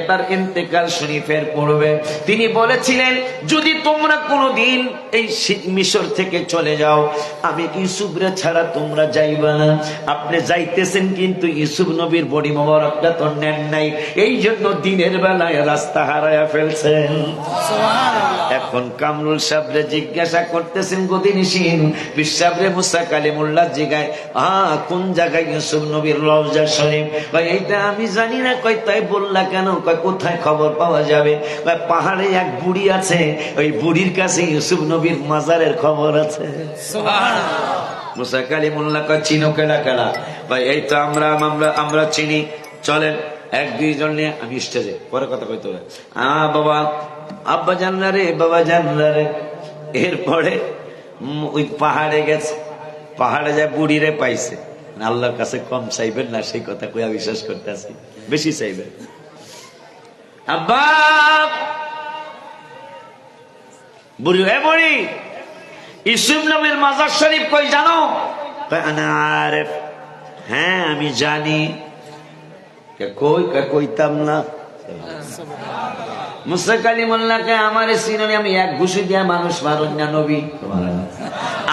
তার ইন্তেকাল শরীফের পূর্বে তিনি বলেছিলেন, যদি তোমরা কোনোদিন এই মিশর থেকে চলে যাও, আমি ইউসুফরে ছাড়া তোমরা যাইবা না। আপনি যাইতেছেন, কিন্তু ইউসুফ নবীর বডি মোবারকটা তো নেন নাই, এই জন্য দিনের বেলায় রাস্তা হারায়া ফেলছেন। এখন কামরুল সাহেবরে জিজ্ঞাসা করতেছেন গদিনিসীন বিশ্বাবরে মুসা কালিমুল্লাহ জিগায়, কোন জায়গায় ইউসুফ নবীর রওজা শরীফ? কয় এইটা আমি জানি না। কয় তাই বললা কেন? কয় কোথায় খবর পাওয়া যাবে? কয় পাহাড়ে এক বুড়ি আছে, ওই বুড়ির কাছে ইউসুফ নবীর মাজারের খবর আছে। মুসা কালিমুল্লাহ কয় চিনো? কেলা কেলা? ভাই এই তো আমরা চিনি, চলেন। এক দুইজন নিয়ে আমি স্টেজে পরে কথা কইতে হবে। বাবা, আব্বা জানলা রে, বাবা জানলা রে। এরপরে ওই পাহাড়ে গেছে, পাহাড়ে যায় বুড়িরে পাইছে। আল্লাহর কাছে কম চাইবেন না, সেই কথা কইয়া বিশ্বাস করতেছি, বেশি চাইবেন। আব্বা, বুড়ি, এ বুড়ি, ইউসুফ নবীর মাজার শরীফ কই জানো? হ্যাঁ আমি জানি। কই? কইতাম না। মুসা কালিমুল্লাহকে আমারে চিননি, আমি এক ঘুষি দিয়া মানুষ মারুন না নবী।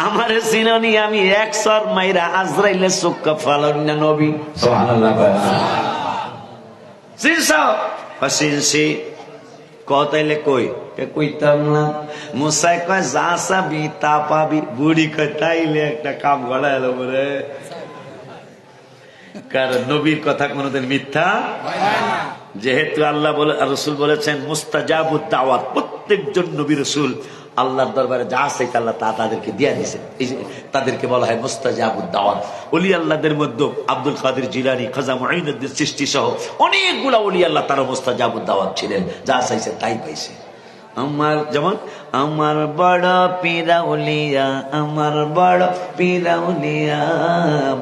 আমারে চিননি, আমি এক সর মাইরা আজরাইলে চোখা ফালন না নবী। চিনছি? কতাইলে কই? কইতাম না। মুসাই কয় যা চাবি তা পাবি। বুড়ি কয় তাইলে একটা কাম গড়া এলো বলে, কারণ নবীর কথা কোনদিন মিথ্যা। যেহেতু আল্লাহ বলে, রসুল বলেছেন মুস্তাজাবুদ দাওয়াত, প্রত্যেকজন নবী রসুল আল্লাহর দরবারে যা চাইতে আল্লাহ তা তাদেরকে দিয়ে দিয়েছে। তাদেরকে বলা হয় মুস্তাজাবুদ দাওয়াত। ওলি আল্লাহদের মধ্যে আব্দুল কাদের জিলানী, খাজা মুঈনুদ্দিন চিশতি সহ অনেকগুলা ওলি আল্লাহ তারা মুস্তাজাবুদ দাওয়াত ছিলেন, যা চাইছে তাই পাইছে। আমার যেমন আমার বড় পীরাউলিয়া, আমার বড় পীরাউলিয়া,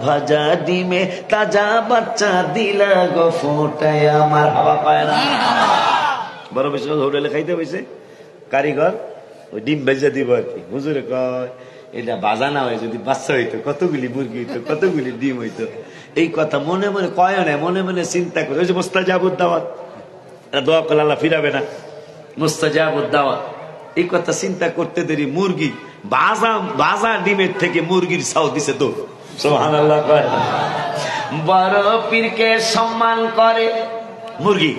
ভাজা ডিমে তাজা বাচ্চা দিলা গো ফোটায় আমার। হাওয়া পায় না, বড় বেশি হোটেলে খাইতে হয়েছে, কারিগর ওই ডিম ভেজা দিব আর কি। হুজুরে কয় এটা বাজা না হয়, যদি বাচ্চা হইতো কতগুলি মুরগি হইতো, কতগুলি ডিম হইতো। এই কথা মনে মনে কয় না, মনে মনে চিন্তা করে। ওই যে মুস্তাজাবুদ দাওয়াত, দোয়া করলে আল্লাহ ফিরাবে না। মুস্তাজাবুদ দাওয়াত, এই কথা চিন্তা করতে দেরি মুরগি বাজা ডিমের থেকে মুরগির ছাও দিছে তো। সুবহানাল্লাহ। বড় পীরকে সম্মান করে মুরগি,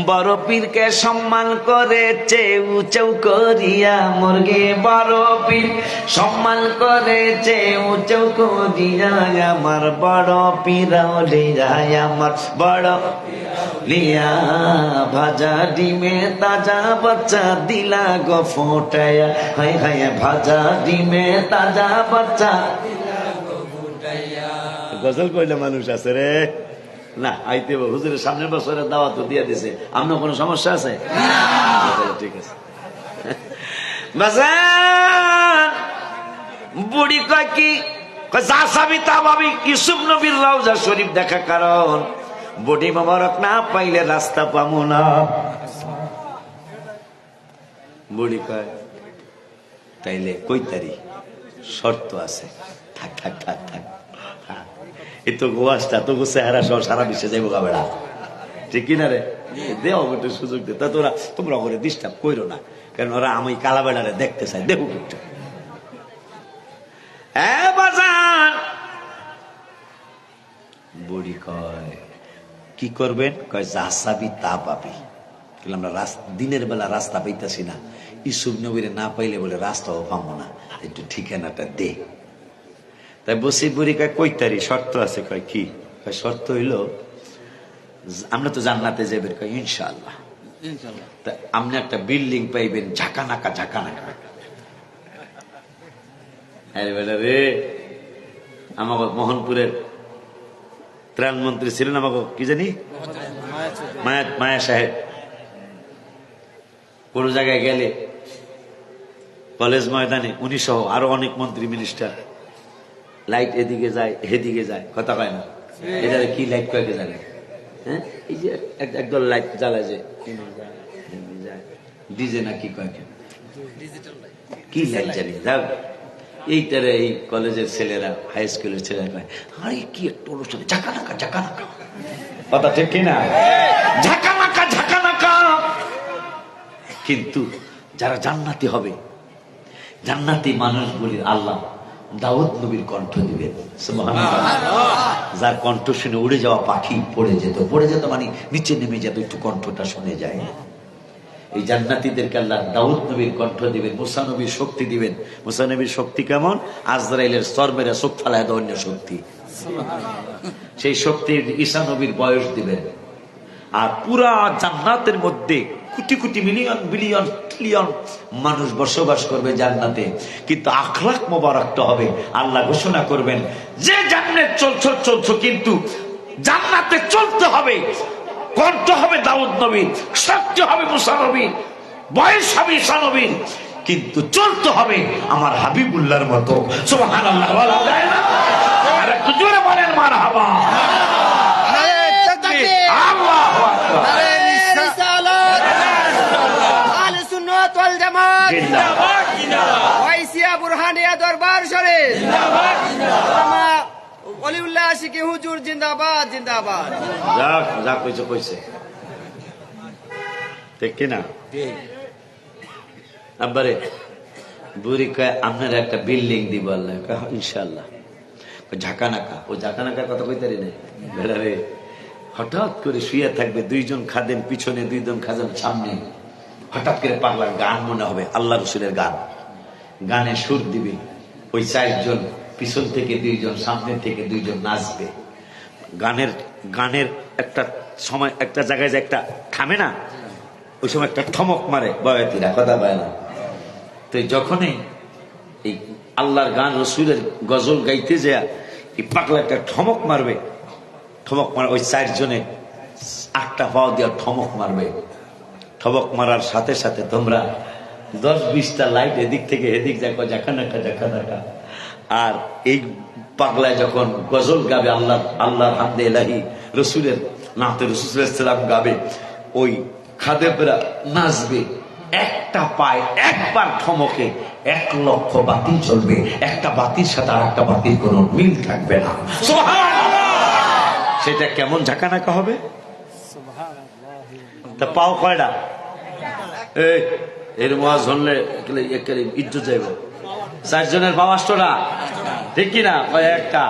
বড় পীরকে সম্মান করে চেউ চেউ করিয়া মুরগি। বড় পীর সম্মান করে চেউ চেউ করিয়া আমার বড় পীরাউলিয়া, আমার বড় লিয়া, ভাজা ডিমে তাজা বাচ্চা দিলা গো ফোটায়া। হায় হায়, ভাজা ডিমে তাজা বাচ্চা দিলা গো ফোটায়া। গজল কইলে মানুষ আছে রে না? আইতে হুজুরের সামনের বছরের দাওয়াত দিয়ে দিছে। আপনার কোনো সমস্যা আছে? ঠিক আছে। বুড়ি কয় কি? যা চাবি তা পাবি। ইউসুফ নবীর রওজা শরীফ দেখা, কারণ বডি মোবারক না পাইলে রাস্তা পাবো না। বুড়ি কয় তাইলে কইতারি, শর্ত আছে। থাক থাক থাক থাক, এই তো গোয়াসটা তো চেহারা সহ সারা বিশ্বে যাইব গাবেড়া, ঠিক কিনা রে? দেও একটু সুযোগ দে। তা তোমরা ওরে ডিস্টার্ব করো না, কারণ ওরা আমি কালা বেড়ারে দেখতে চাই। দেখো একটু। বুড়ি কয় কি করবেন? কয় যা চাবি তা পাবি। আমরা দিনের বেলা রাস্তা পাইতেছি না, ইউসুফ নবীরে না পাইলে বলে রাস্তাও পাবো না, একটু ঠিকানাটা দে। তাই বসে বুড়ি কয় কইতারি, শর্ত আছে। কয় কি? কয় শর্ত হইল আমরা তো জান্নাতে যাবেন। কয় ইনশাআল্লাহ। তা আপনি একটা বিল্ডিং পাইবেন ঝাঁকানাকা ঝাঁকানাকা। আরে বেটা রে, আমাকে মোহনপুরের ত্রাণমন্ত্রী ছিলেন, আমাকে কি জানি মায়া সাহেব কোন জায়গায় গেলে কলেজ ময়দানে উনি সহ আরো অনেক মন্ত্রী মিনিস্টার লাইট এদিকে যায় হেদিকে যায়, কথা কয় না। এটা কি লাইট কয়েকে জ্বালে? হ্যাঁ, এই যে একদল লাইট জ্বালায় যে ডিজে না কি কয়েক, কি লাইট জ্বালিয়ে যাও। এইটারে এই কলেজের ছেলেরা, হাই স্কুলের ছেলেরা কয়, আরে কি একটা অনুষ্ঠানে ঝাঁকানাকা ঝাঁকানাকা, কথা ঠিক কিনা? ঝাঁকানাকা ঝাঁকানাকা। কিন্তু যারা জান্নাতি হবে, জান্নাতি মানুষগুলির আল্লাহ দাউদ নবীর কণ্ঠ দিবেন, যার কণ্ঠ শুনে উড়ে যাওয়া পাখি পড়ে যেত মানে নিচে নেমে যেত, একটু কণ্ঠটা শুনে যায়। এই জান্নাতীদেরকে আল্লাহ দাউদ নবীর কণ্ঠ দিবেন, মুসা নবীর শক্তি দিবেন। মুসা নবীর শক্তি কেমন? আজরাইলের স্তর মেরে চোখ ফালায় দেওয়ার শক্তি। সেই শক্তি ঈসা নবীর বয়স দিবেন। আর পুরা জান্নাতের মধ্যে crore crore million billion trillion মানুষ বসবাস করবে জান্নাতে, কিন্তু আখলাক মোবারকটা হবে। আল্লাহ ঘোষণা করবেন যে জান্নাত চলছো কিন্তু জান্নাতে চলতে হবে। কণ্ঠ হবে দাউদ নবীর, শক্তি হবে মুসা নবীর, বয়স হবে ঈসা নবীর, কিন্তু চলতে হবে আমার হাবিবুল্লাহর মতো। সুবহানাল্লাহ, বলা যায় না? আর একটু জোরে বলেন মারহাবা। আল্লাহু আকবার। আহলে সুন্নাত ওয়াল জামাত জিন্দাবাদ জিন্দাবাদ। ওয়াইসিয়া বুরহানিয়া দরবার শরীফ জিন্দাবাদ জিন্দাবাদ। ওলিউল্লাহ আশিকি হুজুর জিন্দাবাদ জিন্দাবাদ। যা কইছে ঠিক কিনা? আব্বারে বুড়ি কয় আপনার একটা বিল্ডিং দিব আল্লাহ, ইনশাআল্লাহ। ঝাঁকানাকা, ও ঝাঁকানাকার কথা কইতে রে বেড়ারে। হঠাৎ করে শুয়ে থাকবে, দুইজন খাদেন পিছনে, দুইজন খাদেন সামনে। হঠাৎ করে পাগলার গান মনে হবে, আল্লাহ রসুলের গান। গানে সুর দিবে, ওই চারজন পিছন থেকে দুইজন, সামনে থেকে দুইজন নাচবে। গানের একটা সময় একটা জায়গায় যে একটা থামে না, ওই সময় একটা ঠমক মারে বয়াতিরা, কথা বলে না। তো যখনই এই আল্লাহর গান রসুলের গজল গাইতে যায়, এই পাগলা একটা ঠমক মারবে, ঠমক মার ওই চারজনে 8টা পাও দিয়ে ঠমক মারবে। ঠমক মারার সাথে সাথে তোমরা 10-20টা লাইট এদিক থেকে এদিক দেখো, ঝাঁকানাকা ঝাঁকানাকা। আর এই পাগলায় যখন গজল গাবে, আল্লাহর হামদে ইলাহি, রসুলের নাতে রসুলাম গাবে, ওই খাদেবরা নাচবে। একটা পায় একবার ঠমকে 1 লক্ষ বাতি চলবে। একটা বাতির সাথে আর একটা বাতির কোনো মিল থাকবে না। সেটা কেমন ঝাঁকানাকা হবে? তা পাও কয়টা? এর মাছ ধরলে ইজ্জত যাইব। 4 জনের পাও 8টা, ঠিক কিনা? একটা।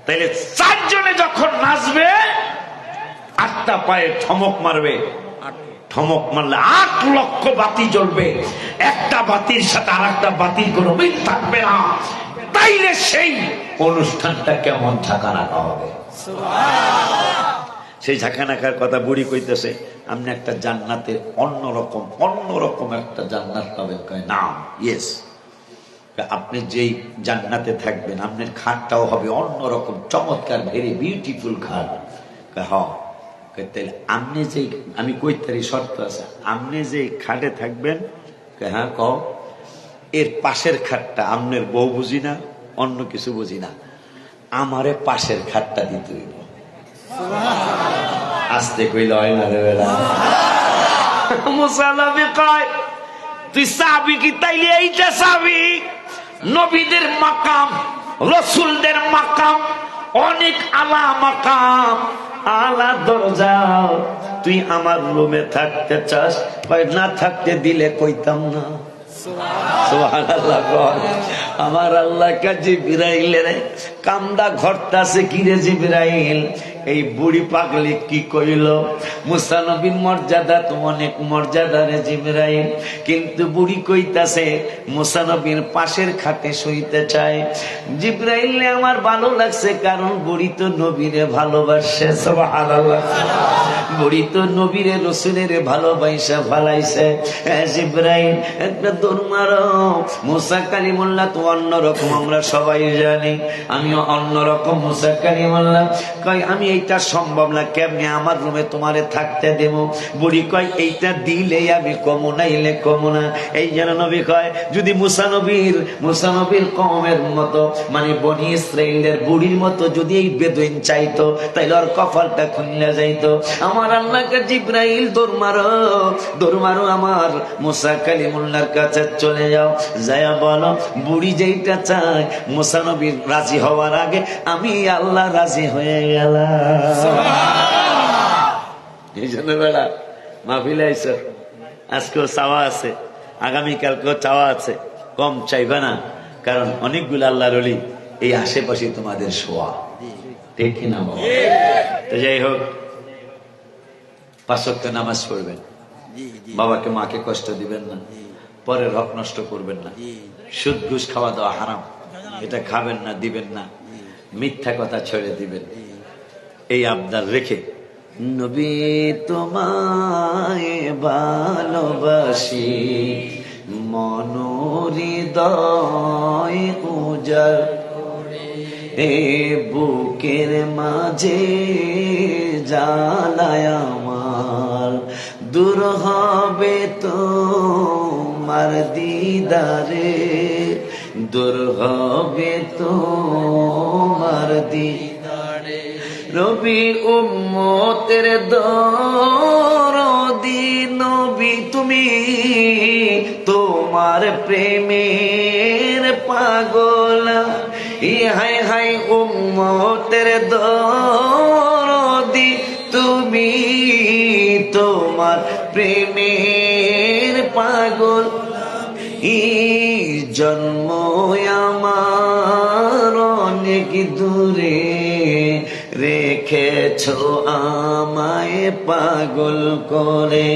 তাইলে 4 জনে যখন নাচবে, 8টা পায়ে ঠমক মারবে। ঠমক মারলে 8 লক্ষ বাতি জ্বলবে। একটা বাতির সাথে আর একটা বাতির কোনো মিল থাকবে না। তাইলে সেই অনুষ্ঠানটা কেমন ঝাঁকানাকা হবে? সেই ঝাঁকানাকার কথা বুড়ি কইতেছে। আপনি একটা জান্নাতের অন্যরকম একটা জান্নাত পাবেন। কয় নাম, ইয়েস। আপনি যেই জান্নাতে থাকবেন, আপনার খাটটাও হবে অন্যরকম চমৎকার, ভেরি বিউটিফুল খাট। তাহলে আপনি যেই, আমি কইতারি শর্ত আছে, আপনি যে খাটে থাকবেন, হ্যাঁ কও, এর পাশের খাটটা আপনার বউ বুঝি না, অন্য কিছু বুঝি না, আমারে পাশের খাটটা দিতে হইব। আস্তে কইলে হয় না রে বেলা। মুসা নবী কয়, তুই চাবি কি? তাইলে এইটা চাবি। নবীদের মাকাম, রসুলদের মাকাম অনেক আলা মাকাম, আলা দরজা। তুই আমার রুমে থাকতে চাস? না থাকতে দিলে কইতাম না। সুবহানাল্লাহ। আমার আল্লাহ কা জিবরাইলের কামদা ঘরটাছে কি রে জিবরাইল? এই বুড়ি পাগলি কি কইল? মুসা নবীর মর্যাদা তো অনেক মর্যাদা রে জিবরাইল, কিন্তু বুড়ি কইতাছে মুসা নবীর পাশের খাটে শুইতে চায়। জিবরাইল আমার ভালো লাগছে, কারণ বুড়ি তো নবীরে ভালোবাসে। সুবহানাল্লাহ। বুড়ি তো নবীরে রসুলের ভালোবাসা ভালাইছে। জিবরাইল একটা দৌড় মারো। মুসা কালিমুল্লাহ তো অন্যরকম, আমরা সবাই জানি। আমিও অন্যরকম। মুসা কালিমুল্লাহ কয়, আমি এইটা সম্ভব না, কেমনে আমার রুমে তোমারে থাকতে দেব? বুড়ি কয় এইটা দিলে আমি কমো, নাইলে কমো না। এই যেন নবী কয় যদি মুসানবীর কওমের মতো, মানে বনি ইসরাইলের বুড়ির মতো যদি এই বেদুইন চাইতো, তাইলে ওর কপালটা খুলে যাইতো। আমার আল্লাহকে জিব্রাইল দৌড় মারো, আমার মুসা কালিমুল্লাহর কাছে চলে যাও, যায়া বলো বুড়ি যেইটা চায় মুসা নবীর রাজি হওয়ার আগে আমি আল্লাহ রাজি হয়ে গেলাম। এই জন্য বেড়া মাহফিলে আইস, আজকেও চাওয়া আছে, আগামীকালকেও চাওয়া আছে, কম চাইবে না, কারণ অনেকগুলো আল্লাহর ওলি এই আশেপাশে তোমাদের শোয়া, ঠিক কিনা বাবা? তো যাই হোক, 5 ওয়াক্ত নামাজ পড়বেন, বাবাকে মাকে কষ্ট দিবেন না, পরের হক নষ্ট করবেন না, সুদ ঘুষ খাওয়া দাওয়া হারাম, এটা খাবেন না, দিবেন না, মিথ্যা কথা ছেড়ে দিবেন। এই আবদার রেখে নবী তোমায় ভালোবাসি, মনোহৃদয় উজাড় এ বুকের মাঝে জ্বালায় আমার, দূর হবে তোমার দিদারে, দূর হবে তোমার দিদারে। নবী উম্মতের দরদি নবী তুমি, তোমার প্রেমের পাগল, হাই হাই উম্মতের দরদি তুমি, তোমার প্রেমের পাগল। জন্ম আমার অনেক দূরে, রেখেছ আমায় পাগল করে,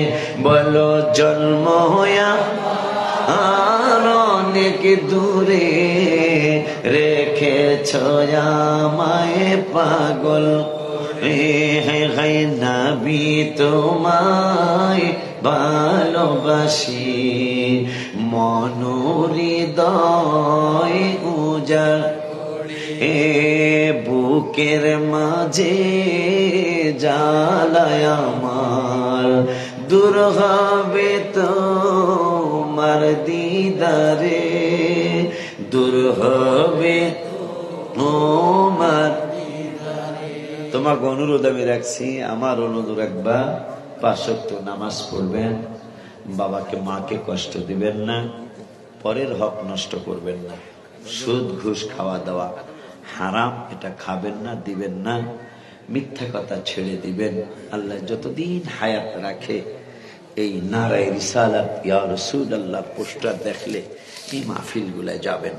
বলো জন্ম আর অনেক দূরে, রেখেছ আমায় পাগল। হাই নবী তোমায় ভালোবাসি, মনোহৃদয় উজাড় এ বুকের মাঝে জ্বালায় আমার, দূর হবে তোমার দিদারে, দূর হবে তোমার। তোমাকে অনুরোধ আমি রাখছি, আমার অনুরোধ রাখবা, 5 ওয়াক্ত নামাজ পড়বেন, বাবাকে মাকে কষ্ট দিবেন না, পরের হক নষ্ট করবেন না, সুদ ঘুষ খাওয়া দাওয়া হারাম, এটা খাবেন না, দিবেন না, মিথ্যা কথা ছেড়ে দিবেন। আল্লাহ যতদিন হায়াত রাখে এই নারায়ে রিসালাত ইয়া রাসূলুল্লাহ পোস্টার দেখলে এই মাহফিল গুলায় যাবেন,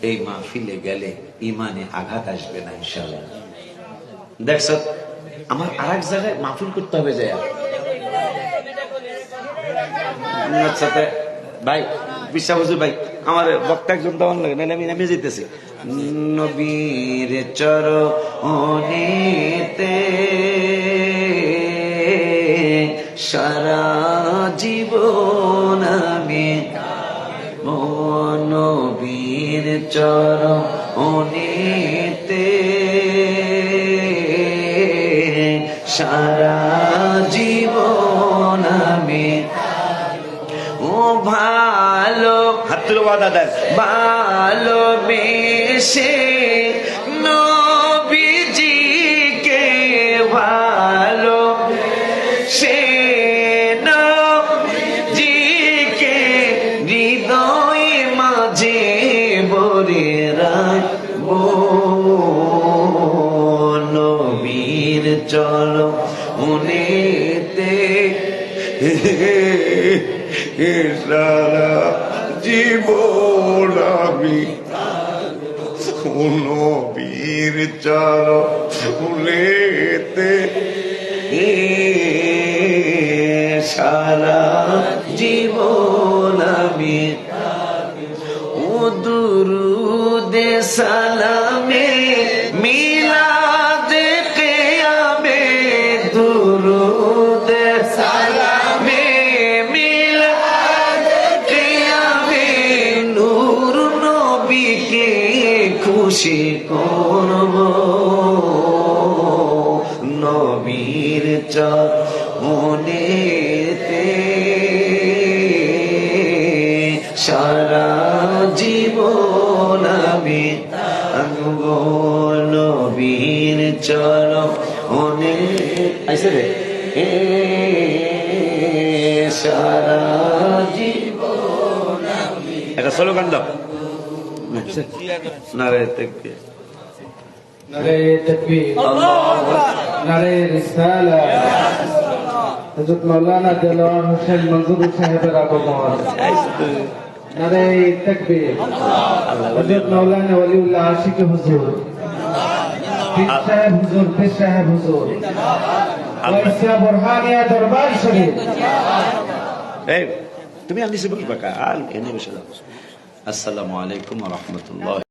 এই মাহফিলে গেলে ইমানে আঘাত আসবে না ইনশাআল্লাহ। দেখছ আমার আরেক জায়গায় মাহফিল করতে হবে যায়, ভাই বিশ্বাস হুজুর ভাই আমার বক্তা একজন দেওয়ান লাগে, নাহলে আমি নেমে যেতেছি। নবীর চরণেতে সারা জীবন আমি, নবীর চরণেতে সারা জীবন আমি, ও ভালো হাতুর ওয়াদা দেন, ভালোবেসে নবীজিকে ভালো সে নবীজিকে হৃদয় মাঝে ভরে রাখবো, নবীর চলো উনেতে সারা জীবন আমি, নবীর চরণেতে সারা জীবন আমি, ও দুরুদে সালামে মিলাদে কিয়ামে, দুরুদে সালামে মিলাদে কিয়ামে, নূর নবীকে খুশি করব। চরণেতে সারা জীবন আমি থাকবো নবীর চরণে আইসে রে সারা জীবন একটা স্লোগান দাও নারে তাকবীর নারে তাকবীর নারে রিসালাত হযরত মাওলানা দেলোয়ার হোসেন মঞ্জুর সাহেবের আগমন নারে তাকবীর হযরত মাওলানা ওলিউল্লাহ আশিক হুজুর পীর সাহেব হুজুর ওয়াইসিয়া বুরহানিয়া দরবার শরীফ এই তুমি আর নিচে বসবা কা আর এনে বসে দাও আসসালামু আলাইকুম ওয়া রাহমাতুল্লাহ